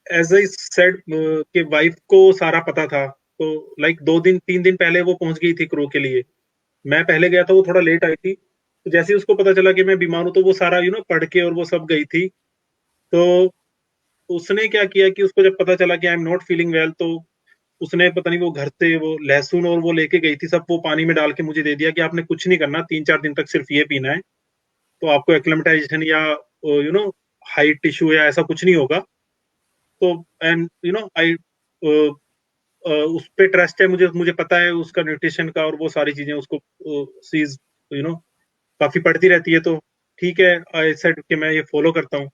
as I said, कि वाइफ को सारा पता था। तो लाइक 2 दिन 3 दिन पहले वो पहुंच गई थी क्रू के लिए। मैं पहले गया था, वो थोड़ा लेट आई थी। तो जैसे ही उसको पता चला कि मैं बीमार हूँ, तो वो सारा पढ़ के और वो सब गई थी। तो उसने क्या किया कि उसको जब पता चला कि आई एम नॉट फीलिंग वेल, तो उसने पता नहीं वो घर से वो लहसुन और वो लेके गई थी, सब वो पानी में डाल के मुझे दे दिया कि आपने कुछ नहीं करना, 3 4 दिन तक सिर्फ ये पीना है, तो आपको एक्लेमेटाइजेशन या हाइट इशू या ऐसा कुछ नहीं होगा। तो एंड आई उस पे ट्रस्ट है, मुझे मुझे पता है उसका न्यूट्रिशन का और वो सारी चीजें उसको चीज यू नो काफी पड़ती रहती है। तो ठीक है, आई सेड कि मैं ये फॉलो करता हूँ।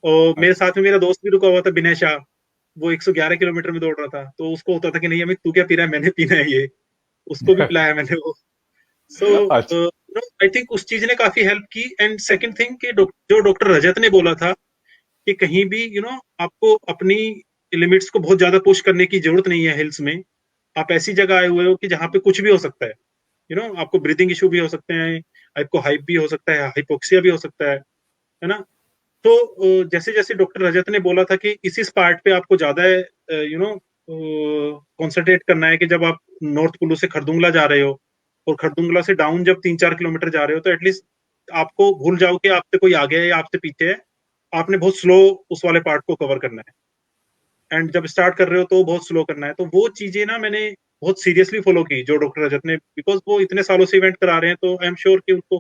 और मेरे अच्छा। साथ में मेरा दोस्त भी रुका हुआ था, विनय शाह। वो 111 किलोमीटर में दौड़ रहा था, तो उसको होता था कि नहीं अमित, तू क्या पी रहा है, मैंने पीना है ये। उसको भी पिलाया मैंने वो। सो अच्छा। आई थिंक उस चीज ने काफी हेल्प की। एंड सेकंड थिंग कि जो डॉक्टर रजत ने बोला था कि कहीं भी आपको अपनी लिमिट्स को बहुत ज्यादा पुश करने की जरूरत नहीं है हिल्स में। आप ऐसी जगह आए हुए हो कि जहाँ पे कुछ भी हो सकता है। आपको ब्रीदिंग इशू भी हो सकते हैं, आपको हाइप भी हो सकता है, हाइपोक्सिया भी हो सकता है ना। तो जैसे जैसे डॉक्टर रजत ने बोला था कि इस पार्ट पे आपको ज्यादा कॉन्सेंट्रेट करना है, कि जब आप नॉर्थ कुल्लू से खरदुंगला जा रहे हो और खरदुंगला से डाउन जब 3 4 किलोमीटर जा रहे हो, तो एटलीस्ट आपको भूल जाओ कि आपसे कोई आगे है या आपसे पीछे है। आपने बहुत स्लो उस वाले पार्ट को कवर करना है। एंड जब स्टार्ट कर रहे हो तो बहुत स्लो करना है। तो वो चीजें ना मैंने बहुत सीरियसली फॉलो की जो डॉक्टर रजत ने, बिकॉज वो इतने सालों से इवेंट करा रहे हैं, तो आई एम श्योर कि उनको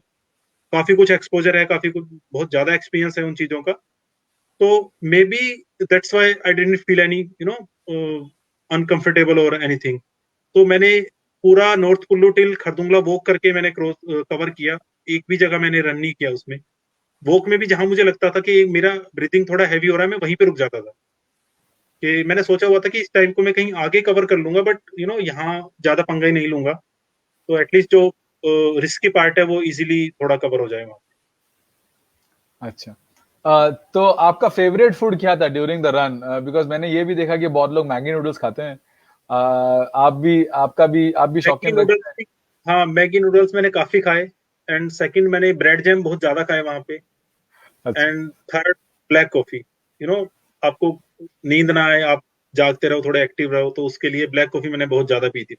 काफी कुछ एक्सपोजर है, काफी कुछ बहुत ज्यादा एक्सपीरियंस है उन चीजों का। तो may be that's why I didn't feel any uncomfortable और एनीथिंग। तो मैंने पूरा north Kullu till Khardung La walk करके मैंने क्रॉस कवर किया। एक भी जगह मैंने रन नहीं किया उसमें। वॉक में भी जहां मुझे लगता था कि मेरा ब्रीथिंग थोड़ा हैवी हो रहा है, मैं वहीं पे रुक जाता था। कि मैंने सोचा हुआ था कि इस टाइम को मैं कहीं आगे कवर कर लूंगा, बट यहाँ ज्यादा पंगा ही नहीं लूंगा। तो एटलीस्ट जो रिस्की पार्ट है वो इजीली थोड़ा कवर हो जाएगा। अच्छा। तो आपका फेवरेट फूड क्या था ड्यूरिंग द रन? बिकॉज मैंने ये भी देखा कि बहुत लोग मैगी नूडल्स खाते हैं। आप भी मैगी शौकीन नूडल्स रखते हैं? भी, हाँ मैगी नूडल्स मैंने काफी खाए। एंड सेकंड मैंने ब्रेड जैम बहुत ज्यादा खाए वहां पे। अच्छा। And third black coffee. आपको नींद ना आए, आप जागते रहो, थोड़े एक्टिव रहो, तो उसके लिए ब्लैक कॉफी मैंने बहुत ज्यादा पी थी।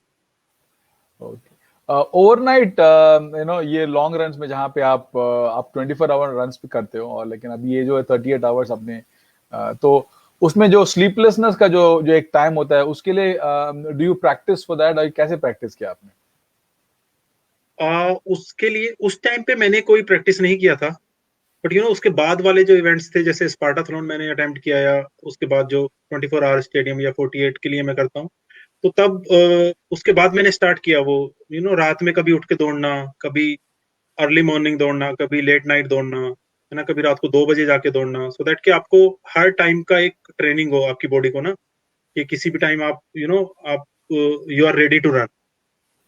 ओके। ओवरनाइट ये लॉन्ग रन्स में जहाँ पे आप 24 आवर रन्स भी करते हो, और लेकिन अभी ये जो है 38 आवर्स अपने, तो उसमें जो स्लीपलेसनेस का जो जो एक टाइम होता है, उसके लिए do you practice for that, और कैसे प्रैक्टिस किया आपने? उसके लिए उस टाइम पे मैंने कोई प्रैक्टिस नहीं किया था। बट उसके बाद वाले जो इवेंट्स थे, जैसे स्पार्टाथलॉन मैंने अटेम्प्ट किया, या उसके बाद जो 24 आवर स्टेडियम या 48 के लिए मैं करता हूँ, तो तब उसके बाद मैंने स्टार्ट किया वो रात में कभी उठ के दौड़ना, कभी अर्ली मॉर्निंग दौड़ना, कभी लेट नाइट दौड़ना, है ना, कभी रात को 2 बजे जाके दौड़ना, सो दैट कि आपको हर टाइम का एक ट्रेनिंग हो आपकी बॉडी को ना, कि किसी भी टाइम आप आप you are ready to run.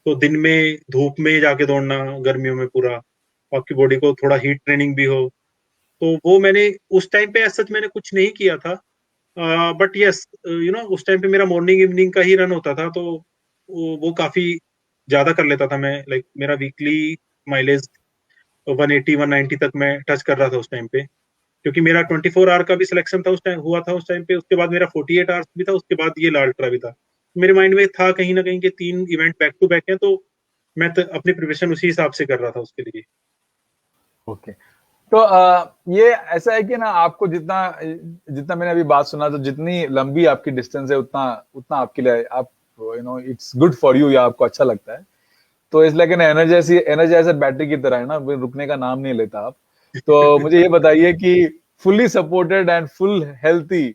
तो दिन में धूप में जाके दौड़ना, गर्मियों में पूरा, आपकी बॉडी को थोड़ा हीट ट्रेनिंग भी हो। तो वो मैंने उस टाइम पे सच मैंने कुछ नहीं किया था, बट यस उस टाइम पे मेरा मॉर्निंग इवनिंग का ही रन होता था, तो वो काफी ज्यादा कर लेता था मैं, लाइक मेरा वीकली माइलेज 180 190 तक मैं टच कर रहा था उस टाइम पे, क्योंकि मेरा 24 आवर का भी सिलेक्शन था उस टाइम, हुआ था उस टाइम पे, उसके बाद मेरा 48 आवर्स भी था, उसके बाद ये लाल अल्ट्रा भी था। मेरे माइंड में था कहीं ना कहीं कि 3 इवेंट बैक टू बैक हैं, तो मैं अपनी प्रिपरेशन उसी हिसाब से कर रहा था उसके लिए। ओके। तो ये ऐसा है कि ना, आपको जितना जितना मैंने अभी बात सुना, तो जितनी लंबी आपकी डिस्टेंस है, उतना उतना आपके लिए, आप इट्स गुड फॉर यू, या आपको अच्छा लगता है। तो it's like an energiser battery की तरह है ना, रुकने का नाम नहीं लेता आप। तो मुझे ये बताइए कि fully supported and full healthy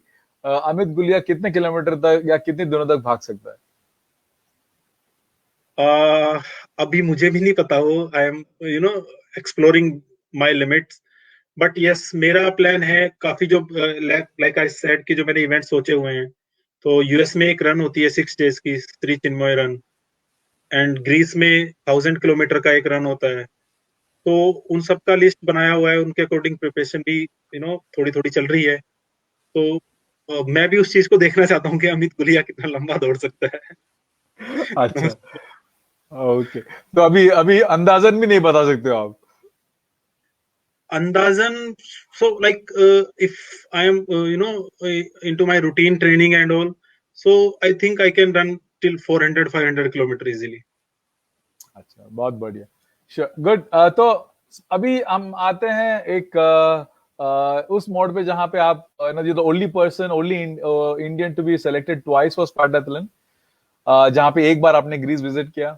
Amit Gulia कितने किलोमीटर तक या कितने दिनों तक भाग सकता है? अभी मुझे भी नहीं पता, वो I am exploring my limits, but yes मेरा प्लान है काफी, जो लाइक आई सेड कि जो मैंने इवेंट सोचे हुए हैं, तो यूएस में एक रन होती है 6 डेज की, श्री चिन्मय रन, एंड ग्रीस में 1000 किलोमीटर का एक रन होता है। तो उन सब का लिस्ट बनाया हुआ है, उनके अकॉर्डिंग प्रिपरेशन भी थोड़ी थोड़ी चल रही है। तो मैं भी उस चीज को देखना चाहता हूँ कि अमित गुलिया कितना लंबा दौड़ सकता है। अच्छा। ओके, तो अभी अभी अंदाजन भी नहीं बता सकते हो आप? अंदाजन, so like if I am into my routine training and all, so I think I can run till 400 500 kilometer easily. अच्छा, बहुत बढ़िया। Sure, good. तो अभी हम आते हैं एक उस मोड पे जहां पे आप the only person, only Indian to be selected twice for Spartathlon, जहां पे एक बार आपने ग्रीस विजिट किया।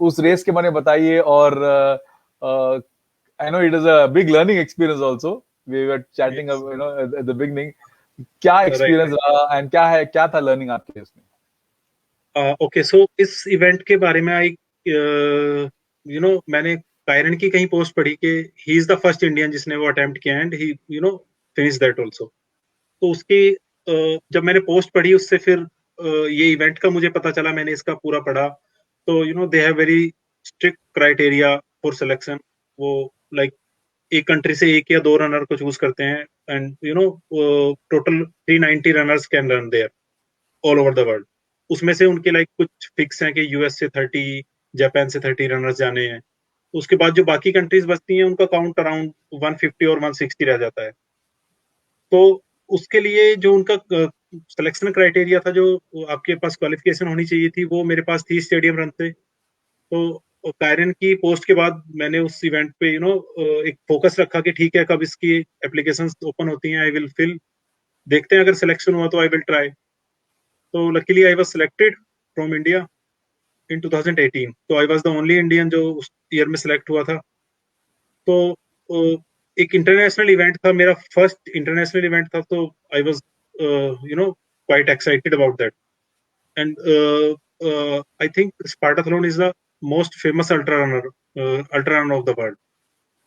उस रेस के बारे में बताइए। और I know it is a big learning experience also, we were chatting Yes. At the beginning. क्या Right, एक्सपीरियंस right. रहा एंड क्या था लर्निंग आपके इसमें? Okay, so इस इवेंट के बारे में आई मैंने कायरन की कहीं पोस्ट पढ़ी कि he is the first Indian जिसने वो अटेम्प्ट किया, and he finish that also. तो उसकी जब मैंने पोस्ट पढ़ी, उससे फिर ये इवेंट का मुझे पता चला, मैंने इसका पूरा पढ़ा। तो they have very strict criteria for selection. वो लाइक एक कंट्री से एक या दो रनर को चूज करते हैं, and total 390 runners can run there all over the world. उसमें से उनके लाइक कुछ फिक्स हैं कि यूएस से 30, जापान से 30 रनर्स जाने हैं। उसके बाद जो बाकी कंट्रीज बचती हैं, उनका काउंट अराउंड 150 और 160 रह जाता है। तो उसके लिए जो उनका सिलेक्शन क्राइटेरिया था, जो आपके पास क्वालिफिकेशन होनी चाहिए थी, वो मेरे पास थी स्टेडियम रन से। तो कायरन की पोस्ट के बाद मैंने उस इवेंट पे एक फोकस रखा कि ठीक है, कब इसकी एप्लीकेशंस ओपन होती हैं, आई विल फिल, देखते हैं अगर सिलेक्शन हुआ तो आई विल ट्राई। तो luckily I was selected from India in 2018। तो I was the only Indian जो उस ईयर में सिलेक्ट हुआ था। तो एक इंटरनेशनल इवेंट था, मेरा फर्स्ट इंटरनेशनल इवेंट था, तो I was quite excited about that. And I think Spartathlon is the most famous ultra runner of the world,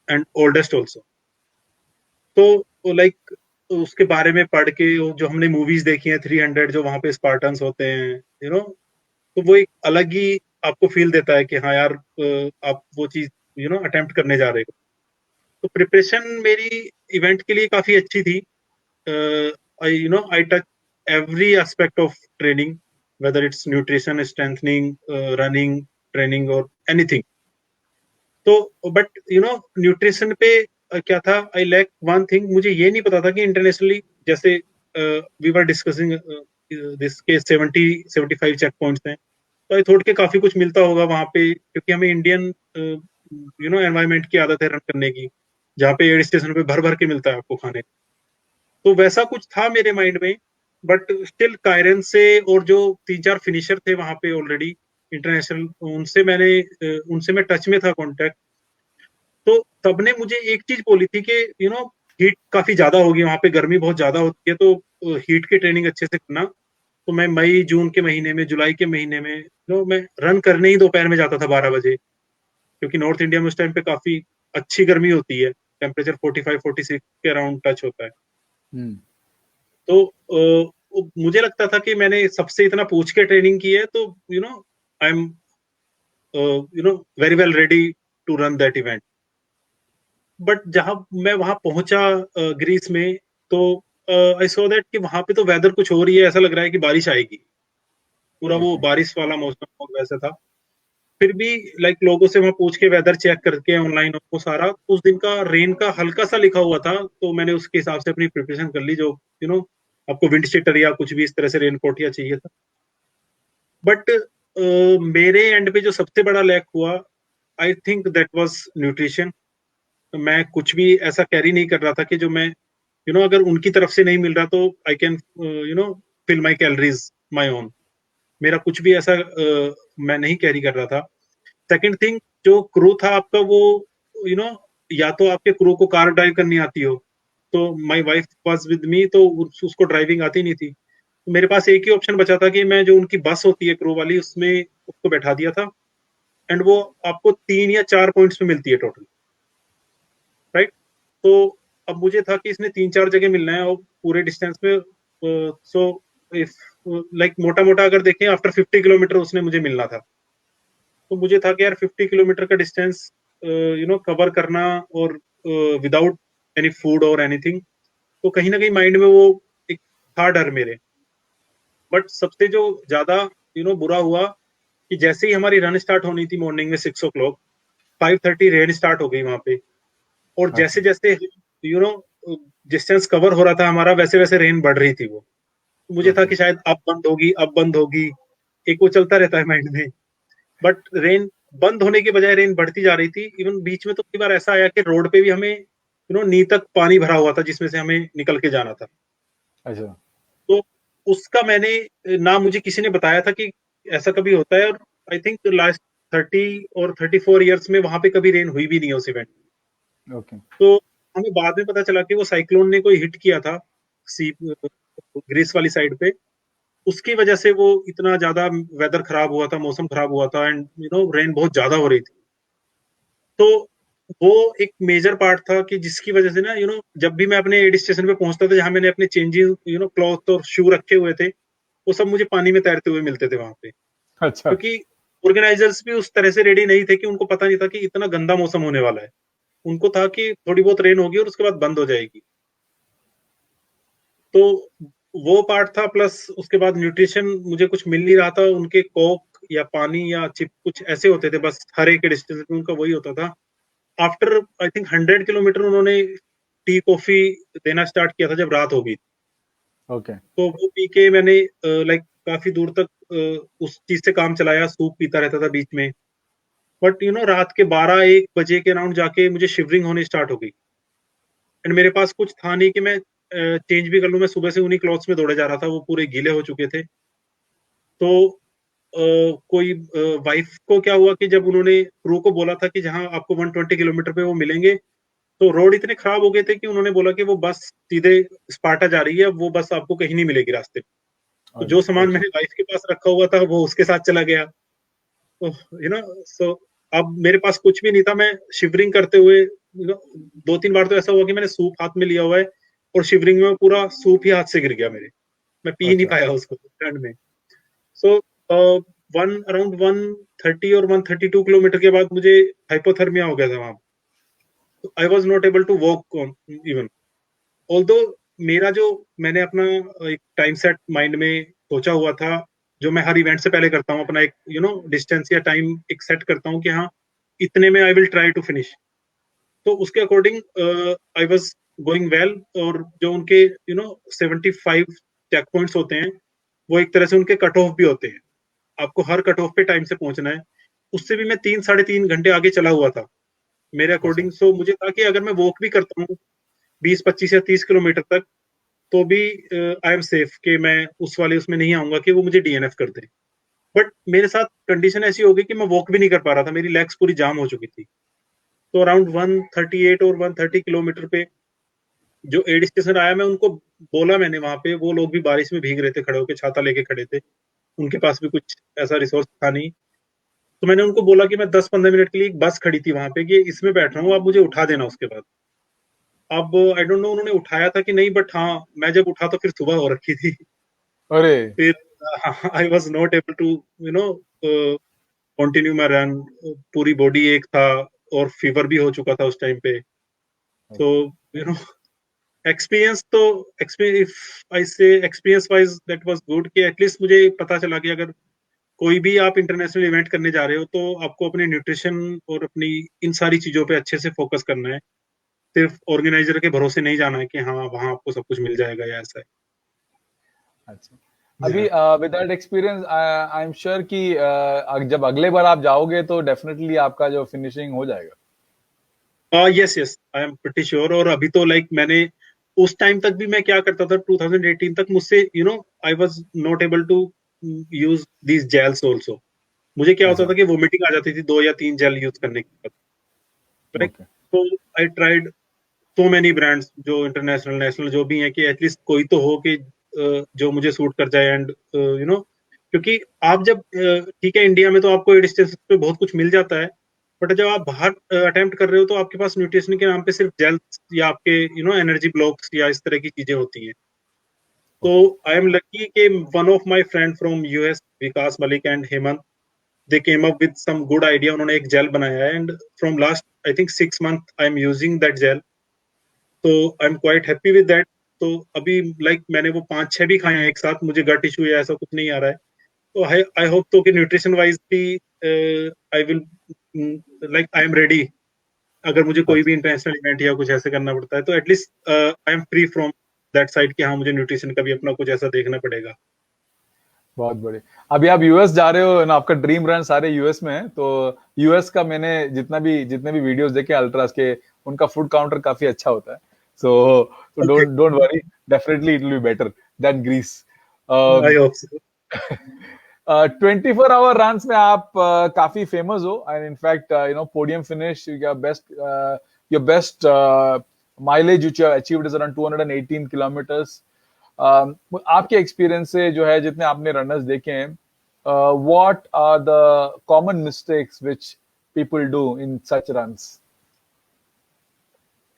and oldest also. तो लाइक उसके बारे में पढ़ के, जो हमने मूवीज देखी हैं 300, जो वहां पे स्पार्टन्स होते हैं, तो वो एक अलग ही आपको फील देता है कि हाँ यार, आप वो चीज अटेम्प्ट करने जा रहे हो। तो प्रिपरेशन मेरी इवेंट के लिए काफी अच्छी थी। I touch every aspect of training, whether it's nutrition, strengthening, running, training, or anything. तो बट न्यूट्रिशन पे क्या था, आई लैक वन थिंग। मुझे ये नहीं पता था कि इंटरनेशनली, जैसे वी वर डिस्कसिंग दिस के 70 75 चेक पॉइंट्स हैं, तो आई थॉट के काफी कुछ मिलता होगा वहां पे, क्योंकि हमें इंडियन एनवायरनमेंट की आदत है रन करने की, जहाँ पे एड स्टेशन पे भर भर के मिलता है आपको खाने। तो वैसा कुछ था मेरे माइंड में, बट स्टिल कायरन से, और जो 3 4 फिनिशर थे वहां पे ऑलरेडी इंटरनेशनल, उनसे मैं टच में था, कांटेक्ट। तो तब ने मुझे एक चीज बोली थी कि हीट काफी ज्यादा होगी वहां पे, गर्मी बहुत ज्यादा होती है, तो हीट की ट्रेनिंग अच्छे से करना। तो मैं मई जून के महीने में, जुलाई के महीने में मैं रन करने ही दोपहर में जाता था 12 बजे, क्योंकि नॉर्थ इंडिया में उस टाइम पे काफी अच्छी गर्मी होती है, टेम्परेचर 45-46 के अराउंड टच होता है। हम्म। तो मुझे लगता था कि मैंने सबसे इतना पूछ के ट्रेनिंग की है, तो I am very well ready to run that event. But जहां मैं वहां पहुंचा ग्रीस में, तो आई सो दैट कि वहां पे तो वेदर कुछ हो रही है, ऐसा लग रहा है कि बारिश आएगी, पूरा वो ओके। बारिश वाला मौसम और वैसा था। फिर भी लाइक लोगों से वहां पूछ के वेदर चेक करके ऑनलाइन, वो सारा उस दिन का रेन का हल्का सा लिखा हुआ था, तो मैंने उसके हिसाब से अपनी प्रिपरेशन कर ली, जो आपको विंड शीटर या कुछ भी इस तरह से रेनकोट या चाहिए था। बट मेरे एंड पे जो सबसे बड़ा लैक हुआ, I think that was nutrition. मैं कुछ भी ऐसा कैरी नहीं कर रहा था कि जो मैं अगर उनकी तरफ से नहीं मिल रहा तो I can fill my calories my own. मेरा कुछ भी ऐसा मैं नहीं कैरी कर रहा था। सेकंड थिंग, जो क्रू था आपका, वो यू नो या तो आपके क्रू को कार ड्राइव करनी आती हो, तो my wife was with me, तो उसको ड्राइविंग आती नहीं थी। तो मेरे पास एक ही ऑप्शन बचा था कि मैं जो उनकी बस होती है क्रू वाली, उसमें उसको बैठा दिया था। एंड वो आपको 3 या 4 पॉइंट्स में मिलती है टोटल, राइट? तो अब मुझे था कि इसने 3-4 जगह मिलना है और पूरे डिस्टेंस में। सो इफ लाइक मोटा मोटा अगर देखें, आफ्टर 50 किलोमीटर उसने मुझे मिलना था। तो मुझे था कि यार 50 किलोमीटर का डिस्टेंस कवर करना, और विदाउट एनी फूड और एनीथिंग, तो कहीं ना कहीं माइंड में वो एक था डर मेरे। बट सबसे जो ज्यादा बुरा हुआ कि जैसे ही हमारी रन स्टार्ट होनी थी मॉर्निंग में 6 o'clock, 5:30 रेन स्टार्ट हो गई वहां पे। और अच्छा। जैसे जैसे यू नो डिस्टेंस कवर हो रहा था हमारा, वैसे वैसे रेन बढ़ रही थी वो। मुझे था ओके। कि शायद अब बंद होगी, अब बंद होगी, एक वो चलता रहता है माइंड में। बट रेन बंद होने के बजाय रेन बढ़ती जा रही थी। इवन बीच में तो कई बार ऐसा आया कि रोड पे भी हमें नी तक पानी भरा हुआ था, जिसमें से हमें निकल के जाना था। अच्छा। तो उसका मैंने ना मुझे किसी ने बताया था कि ऐसा कभी होता है। और आई थिंक लास्ट 30 और 34 ईयर्स में वहां पे कभी रेन हुई भी नहीं है उस इवेंट। ओके। तो हमें बाद में पता चला कि वो साइक्लोन ने कोई हिट किया था सी ग्रीस वाली साइड पे, उसकी वजह से वो इतना ज्यादा वेदर खराब हुआ था, मौसम खराब हुआ था, एंड रेन बहुत ज्यादा हो रही थी। तो वो एक मेजर पार्ट था कि जिसकी वजह से ना जब भी मैं अपने एड स्टेशन पे पहुंचता था, जहां मैंने अपने चेंजिंग क्लॉथ और शू रखे हुए थे, वो सब मुझे पानी में तैरते हुए मिलते थे वहां पे। अच्छा। क्योंकि ऑर्गेनाइजर्स भी उस तरह से रेडी नहीं थे, कि उनको पता नहीं था कि इतना गंदा मौसम होने वाला है। उनको था कि थोड़ी बहुत रेन होगी और उसके बाद बंद हो जाएगी। तो वो पार्ट था, प्लस उसके बाद न्यूट्रिशन मुझे कुछ मिल नहीं रहा था। उनके कोक या पानी या चिप कुछ ऐसे होते थे, बस हर एक डिस्टेंस पे उनका वही होता था। आफ्टर आई थिंक 100 किलोमीटर उन्होंने टी कॉफी देना स्टार्ट किया था जब रात हो गई। ओके। तो वो पी के मैंने लाइक काफी दूर तक उस चीज से काम चलाया, सूप पीता रहता था बीच में। बट रात के 12-1 बजे के अराउंड जाके मुझे शिवरिंग होनी स्टार्ट हो गई। एंड मेरे पास कुछ था नहीं कि मैं चेंज भी कर लूं। मैं सुबह से उन्हीं क्लॉथ्स में दौड़े जा रहा था, वो पूरे गीले हो चुके थे। तो कोई वाइफ को क्या हुआ कि जब उन्होंने क्रू को बोला था कि जहां आपको 120 किलोमीटर पे वो मिलेंगे, तो रोड इतने खराब हो गए थे कि उन्होंने बोला कि वो बस सीधे स्पार्टा जा रही है, वो बस आपको कहीं नहीं मिलेगी रास्ते में। तो अरे। जो सामान ओके। मैंने वाइफ के पास रखा हुआ था वो उसके साथ चला गया। तो सो अब मेरे पास कुछ भी नहीं था। मैं शिवरिंग करते हुए 2-3 बार तो ऐसा हुआ कि मैंने सूप हाथ में लिया हुआ है और शिवरिंग में पूरा सूप ही हाथ से गिर गया मेरे। मैं पी नहीं अच्छा। पाया उसको ठंड में। सो वन अराउंड 130 और 132 किलोमीटर के बाद मुझे हाइपोथर्मिया हो गया था वहां। I was not able to walk even, although मेरा जो मैंने अपना एक टाइम सेट माइंड में सोचा हुआ था, जो मैं हर इवेंट से पहले करता हूँ, अपना एक डिस्टेंस या टाइम एक सेट करता हूँ कि हाँ इतने में I will try to finish. तो उसके according I was going well. और जो उनके 75 चेक पॉइंट्स होते हैं, वो एक तरह से उनके कट ऑफ भी होते हैं। आपको हर कट ऑफ पे टाइम से पहुंचना है। उससे भी मैं 3-3.5 घंटे आगे चला हुआ था मेरे अच्छा। अकॉर्डिंग। सो मुझे था कि अगर मैं वॉक भी करता हूँ 20-25 या 30 किलोमीटर तक, तो भी आई एम सेफ, कि मैं उस वाले उसमें नहीं आऊंगा कि वो मुझे डीएनएफ कर दे। बट मेरे साथ कंडीशन ऐसी हो गई कि मैं वॉक भी नहीं कर पा रहा था, मेरी लेग्स पूरी जाम हो चुकी थी। तो अराउंड 138 और 130 किलोमीटर पे जो एड स्टेशन आया, मैं उनको बोला, मैंने वहां पे, वो लोग भी बारिश में भीग रहे थे, खड़े होके छाता लेके खड़े थे, उनके पास भी कुछ ऐसा रिसोर्स था नहीं। तो मैंने उनको बोला कि मैं 10-15 मिनट के लिए एक बस खड़ी थी वहां पे, कि इसमें बैठ रहा हूँ, आप मुझे उठा देना उसके बाद। अब आई डोंट नो उन्होंने उठाया था कि नहीं, बट हाँ, मैं जब उठा तो फिर सुबह हो रखी थी। अरे फिर I was not able to you know continue my run. पूरी बॉडी एक था, और फीवर भी हो चुका था उस टाइम पे। तो ओके। यू नो एक्सपीरियंस तो, इफ आई से experience wise that was good, कि एटलीस्ट मुझे पता चला कि अगर कोई भी आप इंटरनेशनल इवेंट करने जा रहे हो, तो आपको अपने न्यूट्रिशन और अपनी इन सारी चीजों पे अच्छे से फोकस करना है। सिर्फ ऑर्गेनाइजर के भरोसे नहीं जाना है कि हाँ वहां आपको सब कुछ मिल जाएगा या ऐसा अच्छा, है। अभी with that experience I am sure कि जब अगले बार आप जाओगे तो डेफिनेटली आपका जो फिनिशिंग हो जाएगा। Yes yes, I am pretty sure. और अभी तो लाइक मैंने उस टाइम तक भी मैं क्या करता था, 2018 तक मुझसे I was not able to use these gels also. मुझे क्या होता अच्छा। था कि वोमिटिंग आ जाती थी 2 या 3 जेल यूज करने के बाद। राइट। ओके। तो I tried so many brands, जो इंटरनेशनल नेशनल जो भी है, कि एटलीस्ट कोई तो हो कि जो मुझे सूट कर जाए। एंड क्योंकि आप जब ठीक है, इंडिया में तो आपको एड स्टेशन पे बहुत कुछ मिल जाता है, बट जब आप बाहर अटेम्प्ट कर रहे हो, तो आपके पास न्यूट्रिशन के नाम पे सिर्फ जेल्स या आपके एनर्जी ब्लॉक्स या इस तरह की चीजें होती हैं। तो ओके। आई एम लकी कि one of my friend from US, Vikas Malik and Hemant, they came up with some good idea. उन्होंने एक जेल बनाया है, and from last I think 6 month I am using that gel. तो I am quite happy with that. तो अभी like मैंने वो 5-6 भी खाए हैं एक साथ, मुझे गट इशू या ऐसा कुछ नहीं आ रहा है। तो आई आई होप तो कि न्यूट्रिशन वाइज भी I will like I am ready. अगर मुझे कोई भी अच्छा, इंटरनेशनल इवेंट या कुछ ऐसे करना पड़ता है, तो at least I am free from that side, कि हाँ मुझे न्यूट्रिशन का भी अपना कुछ ऐसा देखना पड़ेगा। बहुत बढ़िया। अभी आप यूएस जा रहे हो ना, आपका ड्रीम रन सारे यूएस में है, तो यूएस का मैंने जितने भी वीडियोस देखे अल्ट्रास के, उनका फूड काउंटर काफी अच्छा होता है। So okay, don't don't worry, definitely it will be better than Greece. I hope so. 24 hour runs में आप काफी फेमस हो, and in fact podium finish, your best mileage which you achieved is around 218 kilometres. आपके experience से जो है, जितने आपने रनर्स देखे हैं, what are the common mistakes which people do in such runs?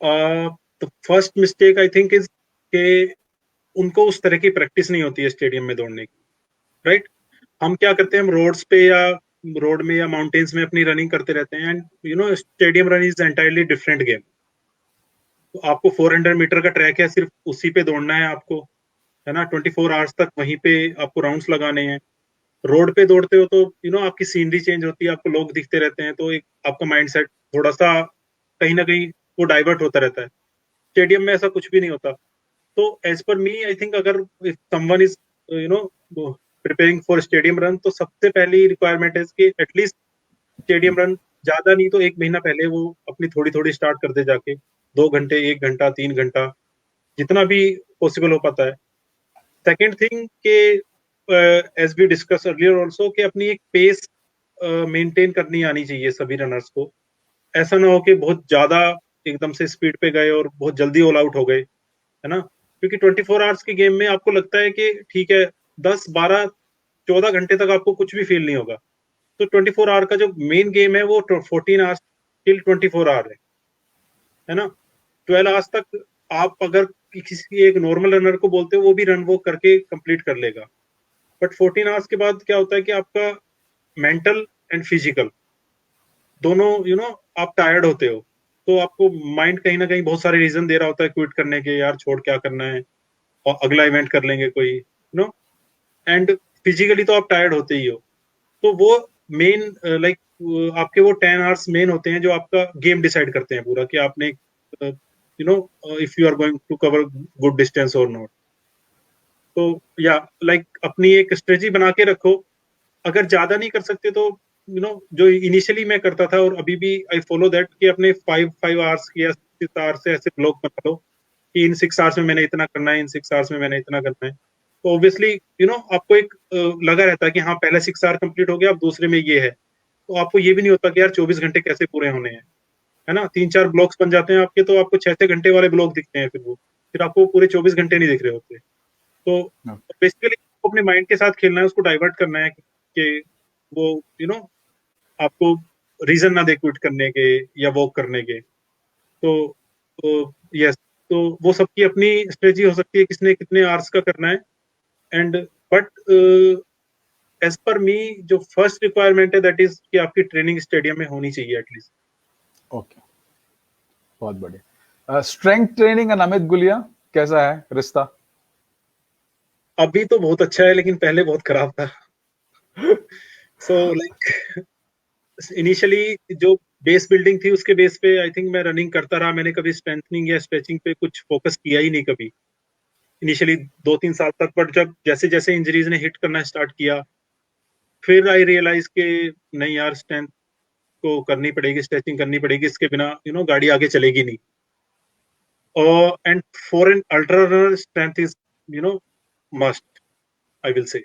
The first mistake I think is के उनको उस तरह की प्रैक्टिस नहीं होती है स्टेडियम में दौड़ने की। राइट। हम क्या करते हैं, हम रोड्स पे या रोड में या माउंटेन्स में अपनी रनिंग करते रहते हैं, and stadium run is entirely different game. तो आपको 400 मीटर का ट्रैक है, सिर्फ उसी पे दौड़ना है आपको, है ना। 24 आवर्स तक वहीं पे आपको राउंड्स लगाने हैं। रोड पे दौड़ते हो तो आपकी सीनरी चेंज होती है, आपको लोग दिखते रहते हैं, तो एक आपका माइंड सेट थोड़ा सा कहीं ना कहीं वो डाइवर्ट होता रहता है। स्टेडियम में ऐसा कुछ भी नहीं होता। तो as per me I think, अगर if someone is you know preparing for stadium run, तो सबसे पहली रिक्वायरमेंट है कि एटलीस्ट स्टेडियम रन ज्यादा नहीं तो 1 महीना पहले वो अपनी थोड़ी थोड़ी स्टार्ट कर दे जाके। 2 घंटे, 1 घंटा, 3 घंटा, जितना भी पॉसिबल हो पाता है। सेकेंड थिंग के as we discuss earlier also, कि अपनी एक पेस मेंटेन करनी आनी चाहिए सभी रनर्स को। ऐसा ना हो कि बहुत ज्यादा एकदम से स्पीड पे गए और बहुत जल्दी ऑल आउट हो गए, है ना। क्योंकि 24 आवर्स की गेम में आपको लगता है कि ठीक है, 10-12-14 घंटे तक आपको कुछ भी फील नहीं होगा। तो 24 आवर का जो मेन गेम है, वो 14 आवर्स टिल 24 आवर है ना। 12 आवर्स तक आप अगर किसी एक नॉर्मल रनर को बोलते हो, वो भी रन वो करके कंप्लीट कर लेगा। बट 14 आवर्स के बाद क्या होता है कि आपका मेंटल एंड फिजिकल दोनों आप टायर्ड होते हो। तो आपको माइंड कहीं ना कहीं बहुत सारे रीजन दे रहा होता है क्विट करने के, यार छोड़ क्या करना है, और अगला इवेंट कर लेंगे कोई, एंड फिजिकली तो आप टायर्ड होते ही हो। तो वो मेन लाइक आपके वो 10 आवर्स मेन होते हैं, जो आपका गेम डिसाइड करते हैं पूरा, कि आपने if you are going to cover good distance और नॉट। तो या लाइक अपनी एक स्ट्रेटजी बना के रखो। अगर ज्यादा नहीं कर सकते तो जो इनिशियली मैं करता था, और अभी भी आई फॉलो दैट, कि अपने 5 5 आवर्स या 6 आवर्स से ऐसे ब्लॉक बना लो, कि इन 6 आवर्स में मैंने इतना करना है, इन 6 आवर्स में मैंने इतना करना है। तो ऑब्वियसली आपको एक लगा रहता है कि हाँ पहले 6 आवर कंप्लीट हो गया, अब दूसरे में ये है। तो आपको ये भी नहीं होता कि यार 24 घंटे कैसे पूरे होने हैं। है ना, 3-4 ब्लॉक्स बन जाते हैं आपके, तो आपको 6-6 घंटे वाले ब्लॉक दिखते हैं, फिर आपको पूरे 24 घंटे नहीं दिख रहे होते। तो बेसिकली अपने माइंड के साथ खेलना है, उसको डाइवर्ट करना है कि वो आपको रीजन ना दे क्विट करने के या वॉक करने के। तो यस, तो वो सबकी अपनी स्ट्रेटजी हो सकती है, किसने कितने आवर्स का करना है। एंड बट एज पर मी, जो फर्स्ट रिक्वायरमेंट है दैट इज कि आपकी ट्रेनिंग स्टेडियम में होनी चाहिए एटलीस्ट। ओके, बहुत बढ़िया। Strength training and Amit Gulia, कैसा है रिश्ता? अभी तो बहुत अच्छा है, लेकिन पहले बहुत खराब था। सो लाइक इनिशियली जो बेस बिल्डिंग थी, उसके बेस पे आई थिंक मैं रनिंग करता रहा, मैंने कभी स्ट्रेंथनिंग या स्ट्रेचिंग पे कुछ फोकस किया ही नहीं कभी, इनिशियली 2-3 साल तक। बट जब जैसे जैसे इंजरीज ने हिट करना स्टार्ट किया, फिर आई रियलाइज कि नहीं यार, स्ट्रेंथ को करनी पड़ेगी, स्ट्रेचिंग करनी पड़ेगी, इसके बिना गाड़ी आगे चलेगी नहीं। And for an ultra runner, strength is must, I will say.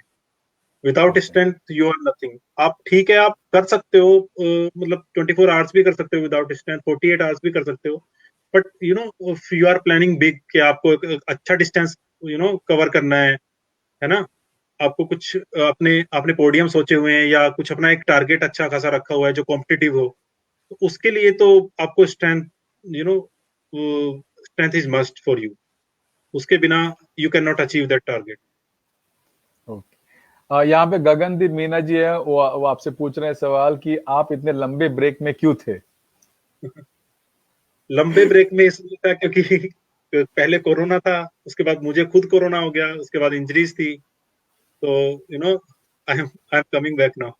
Without okay, strength you are nothing. आप ठीक है, आप कर सकते हो, मतलब 24 आवर्स भी कर सकते हो विदाउट स्ट्रेंथ, 48 आवर्स भी कर सकते हो। But if you are planning big कि आपको एक अच्छा डिस्टेंस कवर करना है ना, आपको कुछ अपने अपने पोडियम सोचे हुए हैं, या कुछ अपना एक टारगेट अच्छा खासा रखा हुआ है जो कॉम्पिटिटिव हो, तो उसके लिए तो आपको strength, you know strength is must for you. उसके बिना you can not achieve that target. Okay. यहाँ पे गगनदीप मीना जी है, वो आपसे पूछ रहे हैं सवाल कि आप इतने लंबे ब्रेक में क्यों थे? लंबे ब्रेक में इसलिए था क्योंकि पहले कोरोना था, उसके बाद मुझे खुद कोरोना हो गया, उसके बाद इंजरीज थी, तो I am coming back now.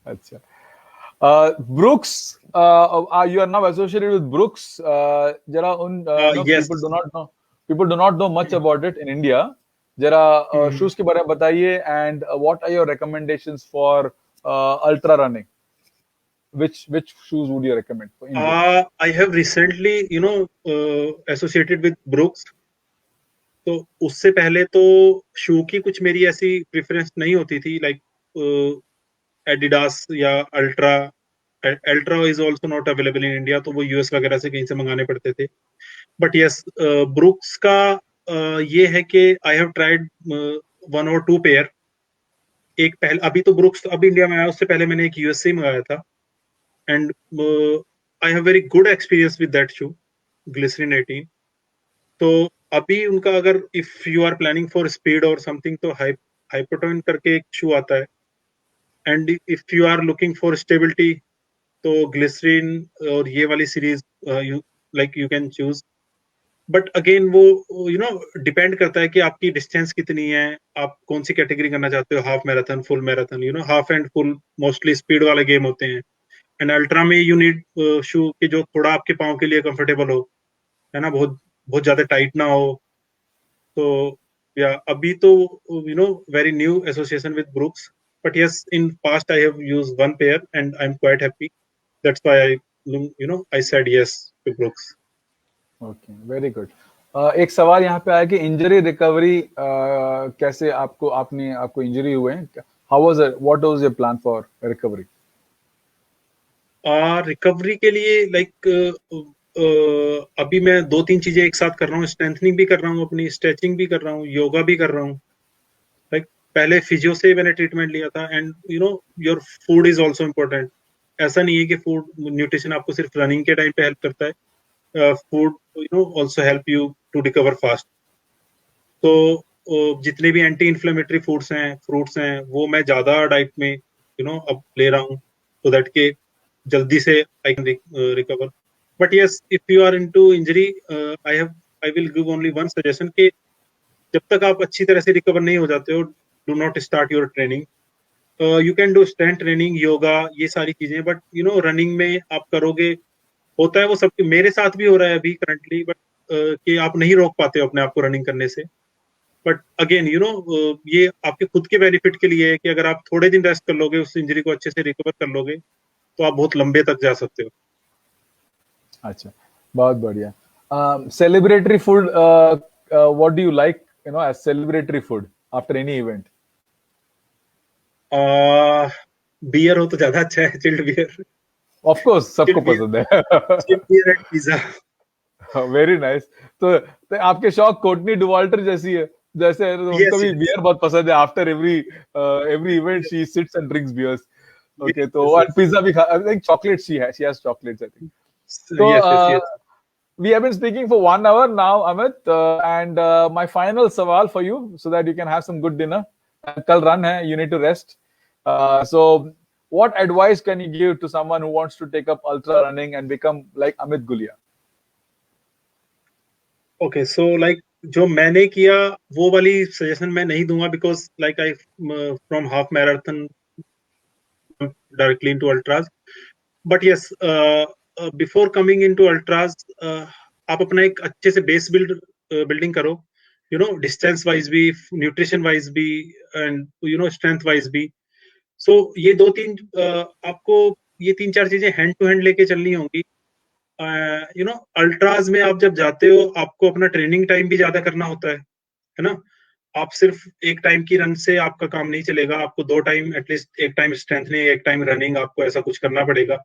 अच्छा। Brooks, you are now associated with Brooks. जरा उन yes. people do not know much about it in India. जरा शूज के बारे में बताइए, and what are your recommendations for ultra running? Which shoes would you recommend for India? I have recently associated with brooks. तो उससे पहले तो शू की कुछ मेरी ऐसी प्रेफरेंस नहीं होती थी, लाइक एडिडास या ultra. Ultra is also not available in India, तो वो यूएस वगैरह से कहीं से मंगाने पड़ते थे। बट यस, ब्रुक्स का ये है कि I have tried 1 or 2 pair. एक पहले, अभी तो ब्रुक्स अभी इंडिया में आया, उससे पहले मैंने एक यूएस से मंगाया था। And I have very good experience with that shoe, Glycerin 18। तो अभी उनका, अगर if you are planning for speed और समथिंग, तो हाइपोटोन करके एक शू आता है। And if you are looking for stability, तो ग्लिसरीन और ये वाली series you can choose. But again वो डिपेंड करता है कि आपकी डिस्टेंस कितनी है, आप कौन सी कैटेगरी करना चाहते हो, half marathon, full marathon. Half and full mostly speed वाले गेम होते हैं। एंड अल्ट्रा में यू नीड शू कि जो थोड़ा आपके पाँव के लिए कंफर्टेबल हो, है ना, बहुत बहुत ज्यादा टाइट ना हो। तो या अभी तो very new association with Brooks. But yes, in past I have used 1 pair and I am quite happy. That's why I said yes to Brooks. Okay, very good. एक सवाल यहाँ पे आया कि इंजरी रिकवरी कैसे, आपको इंजरी हुए हैं, how was it, what was your plan for recovery? Recovery के लिए अभी मैं 2-3 चीजें एक साथ कर रहा हूँ। स्ट्रेंथनिंग भी कर रहा हूँ, अपनी स्ट्रेचिंग भी कर रहा हूँ, योगा भी कर रहा हूँ। लाइक पहले फिजियो से मैंने ट्रीटमेंट लिया था। And your food is also important. ऐसा नहीं है कि फूड न्यूट्रिशन आपको सिर्फ रनिंग के टाइम पे हेल्प करता है, food also help you to recover fast. तो जितने भी एंटी इन्फ्लेमेटरी फूड्स हैं, फ्रूट्स हैं, वो मैं ज्यादा डाइट में अब ले रहा हूँ, सो दैट के जल्दी से I can recover. But yes, if you are into injury, I will give only one suggestion कि जब तक आप अच्छी तरह से रिकवर नहीं हो जाते हो, do not start your training. You can do strength training, yoga, ये सारी चीजें, बट रनिंग में आप करोगे, होता है वो सबके, मेरे साथ भी हो रहा है अभी करंटली। बट कि आप नहीं रोक पाते हो अपने आप को रनिंग करने से। बट अगेन ये आपके खुद के बेनिफिट के लिए है कि अगर आप थोड़े दिन रेस्ट कर लोगे, उस इंजरी को अच्छे से रिकवर कर लोगे, तो आप बहुत लंबे तक जा सकते हो। अच्छा, बहुत बढ़िया। Celebratory food, what do you like, as celebratory food after any event? Beer हो तो ज्यादा अच्छा है, चिल्ड बियर। ऑफ कोर्स सबको चिल बियर, पसंद है. Chill beer and pizza. Very nice. तो आपके शौक कोर्टनी डुवाल्टर जैसी है, जैसे उनको Yes, भी yes, बियर बहुत पसंद है. After every event she sits and drinks beers. yes, okay, तो yes, और yes, पिज्जा भी खा, I think chocolate she has chocolates I think. तो yes, yes, yes. we have been speaking for 1 hour now, Amit, and my final sawal for you, so that you can have some good dinner. Kal run hai, you need to rest. So, what advice can you give to someone who wants to take up ultra running and become like Amit Gulia? Okay, so like जो मैंने किया वो वाली suggestion मैं नहीं दूंगा, because like I from half marathon directly into ultras. But yes, before coming into ultras, आप अपना एक अच्छे से बेस बिल्डिंग करो, यू नो, डिस्टेंस वाइज भी, न्यूट्रिशन वाइज भी, and you know strength wise भी. सो ये दो तीन आपको ये तीन चार चीजें हैंड टू हैंड लेके चलनी होंगी. यू नो, अल्ट्राज में आप जब जाते हो आपको अपना ट्रेनिंग टाइम भी ज्यादा करना होता है ना. आप सिर्फ एक टाइम की रन से आपका काम नहीं चलेगा, आपको दो टाइम एटलीस्ट, एक टाइम स्ट्रेंथनिंग, एक टाइम रनिंग, आपको ऐसा कुछ करना पड़ेगा.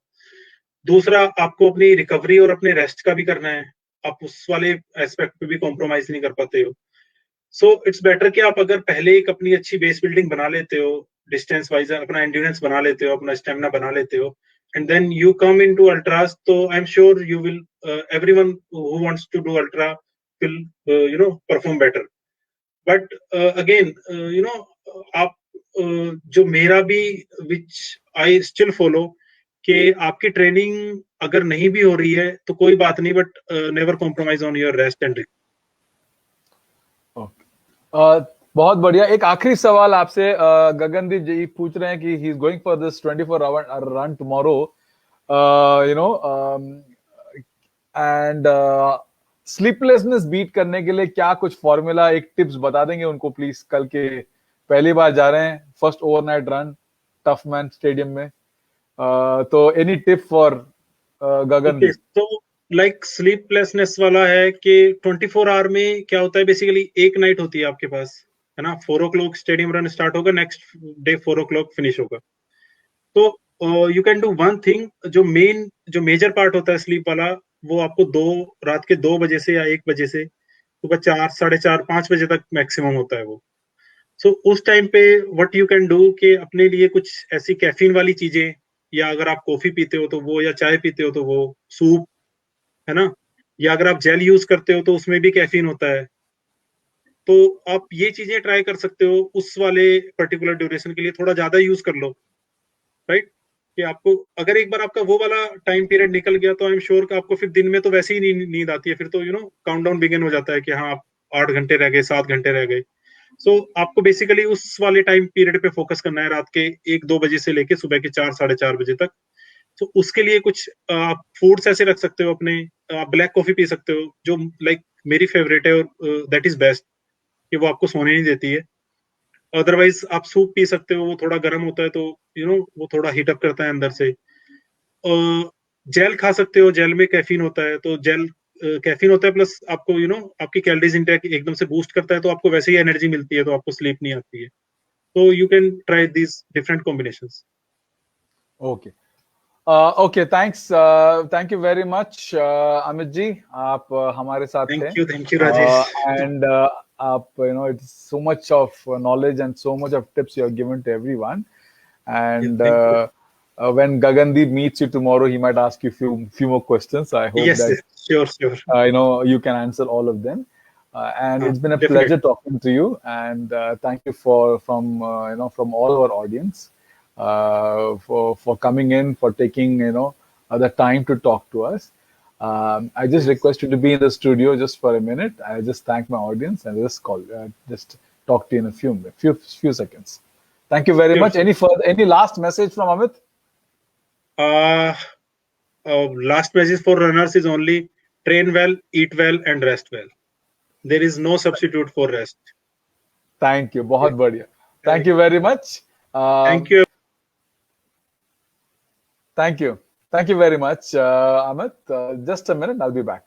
दूसरा, आपको अपनी रिकवरी और अपने रेस्ट का भी करना है. आप उस वाले एस्पेक्ट पे भी कॉम्प्रोमाइज नहीं कर पाते हो. सो इट्स बेटर कि आप अगर पहले एक अपनी अच्छी बेस बिल्डिंग बना लेते हो, डिस्टेंस वाइज अपना एंड्योरेंस बना लेते हो, अपना स्टेमिना बना लेते हो, and then you come into ultras, तो I am sure you will, everyone who wants to do ultra will you know perform better. But again you know, आप जो मेरा भी, विच आई स्टिल फॉलो, कि आपकी ट्रेनिंग अगर नहीं भी हो रही है तो कोई बात नहीं, but never compromise on your rest and. बहुत बढ़िया. एक आखिरी सवाल आपसे. गगनदीप जी पूछ रहे हैं कि he is going for this 24 hour run tomorrow, you know, and sleeplessness beat करने के लिए क्या कुछ फॉर्मूला, एक टिप्स बता देंगे उनको प्लीज. कल के पहली बार जा रहे हैं, first overnight run tough man stadium में. तो एनी टिप फॉर गगनदीप? तो लाइक स्लीपलेसनेस वाला है कि 24 आवर में क्या होता है, बेसिकली एक नाइट होती है आपके पास, है ना. 4 o'clock स्टेडियम रन स्टार्ट होगा, नेक्स्ट डे 4 o'clock फिनिश होगा. तो you can do one thing. जो मेजर पार्ट होता है स्लीप वाला, वो आपको रात के 2 बजे से या 1 बजे से सुबह 4, 4:30, 5 बजे तक मैक्सिमम होता है वो. सो उस टाइम पे व्हाट यू कैन डू कि अपने लिए कुछ ऐसी कैफीन वाली चीजें, या अगर आप कॉफी पीते हो तो वो, या चाय पीते हो तो वो, सूप, है ना, या अगर आप जेल यूज करते हो तो उसमें भी कैफीन होता है. तो आप ये चीजें ट्राई कर सकते हो उस वाले पर्टिकुलर ड्यूरेशन के लिए, थोड़ा ज्यादा यूज कर लो, राइट. कि आपको अगर एक बार आपका वो वाला टाइम पीरियड निकल गया तो आई एम श्योर कि आपको फिर दिन में तो वैसे ही नींद आती है, फिर तो यू नो काउंटडाउन बिगिन हो जाता है कि हाँ, आप 8 घंटे रह गए, 7 घंटे रह गए. सो आपको बेसिकली उस वाले टाइम पीरियड पे फोकस करना है, रात के 1-2 बजे से लेके सुबह के 4-4:30 बजे तक. तो उसके लिए कुछ आप फूड्स ऐसे रख सकते हो अपने. आप ब्लैक कॉफी पी सकते हो, जो लाइक मेरी फेवरेट है, और दैट इज बेस्ट, कि वो आपको सोने नहीं देती है. अदरवाइज आप सूप पी सकते हो, वो थोड़ा गर्म होता है तो यू नो वो थोड़ा हीट अप करता है अंदर से. जेल खा सकते हो, जेल में कैफीन होता है, तो जेल कैफीन होता है प्लस आपको यू नो आपकी कैलोरीज इंटेक एकदम से बूस्ट करता है, तो आपको वैसे ही एनर्जी मिलती है, तो आपको स्लीप नहीं आती है. तो you can try these different combinations. Okay. Okay, thanks. Thank you very much Amit ji, आप हमारे साथ थे. Thank you Rajesh. एंड आप, you know, it's so much of knowledge and so much of tips you have given to everyone. And when Gagandeep meets you tomorrow, he might ask you few more questions. I hope that sure. you know you can answer all of them. And it's been a Definitely. pleasure talking to you. And thank you from you know, from all our audience, for coming in, for taking, you know, the time to talk to us. I just request you to be in the studio just for a minute. I just thank my audience and just talk to you in a few seconds. Thank you very much. Any last message from Amit? Last message for runners is only train well, eat well, and rest well. There is no substitute for rest. Thank you. बहुत बढ़िया. Thank you very much. Thank you. Thank you. Thank you very much, Amit. Just a minute, I'll be back.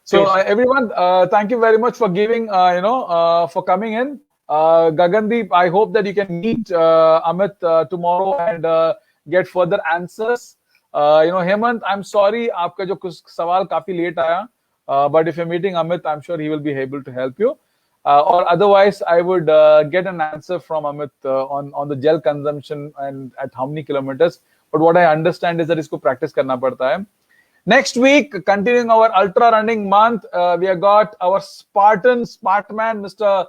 So Sure. everyone, thank you very much for giving, for coming in. Gagandeep, I hope that you can meet Amit tomorrow and get further answers. Hemant, I'm sorry, आपका जो कुछ सवाल काफी late आया, but if you're meeting Amit, I'm sure he will be able to help you. Or otherwise, I would get an answer from Amit on the gel consumption and at how many kilometers. But what I understand is that इसको practice करना पड़ता है. Next week, continuing our ultra running month, we have got our Spartman, Mr.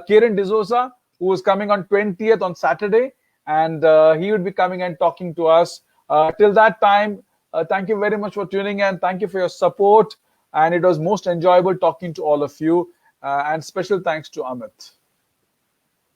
Kieran D'Souza, who is coming on 20th on Saturday, and he would be coming and talking to us. Till that time, thank you very much for tuning in. Thank you for your support, and it was most enjoyable talking to all of you. And special thanks to Amit.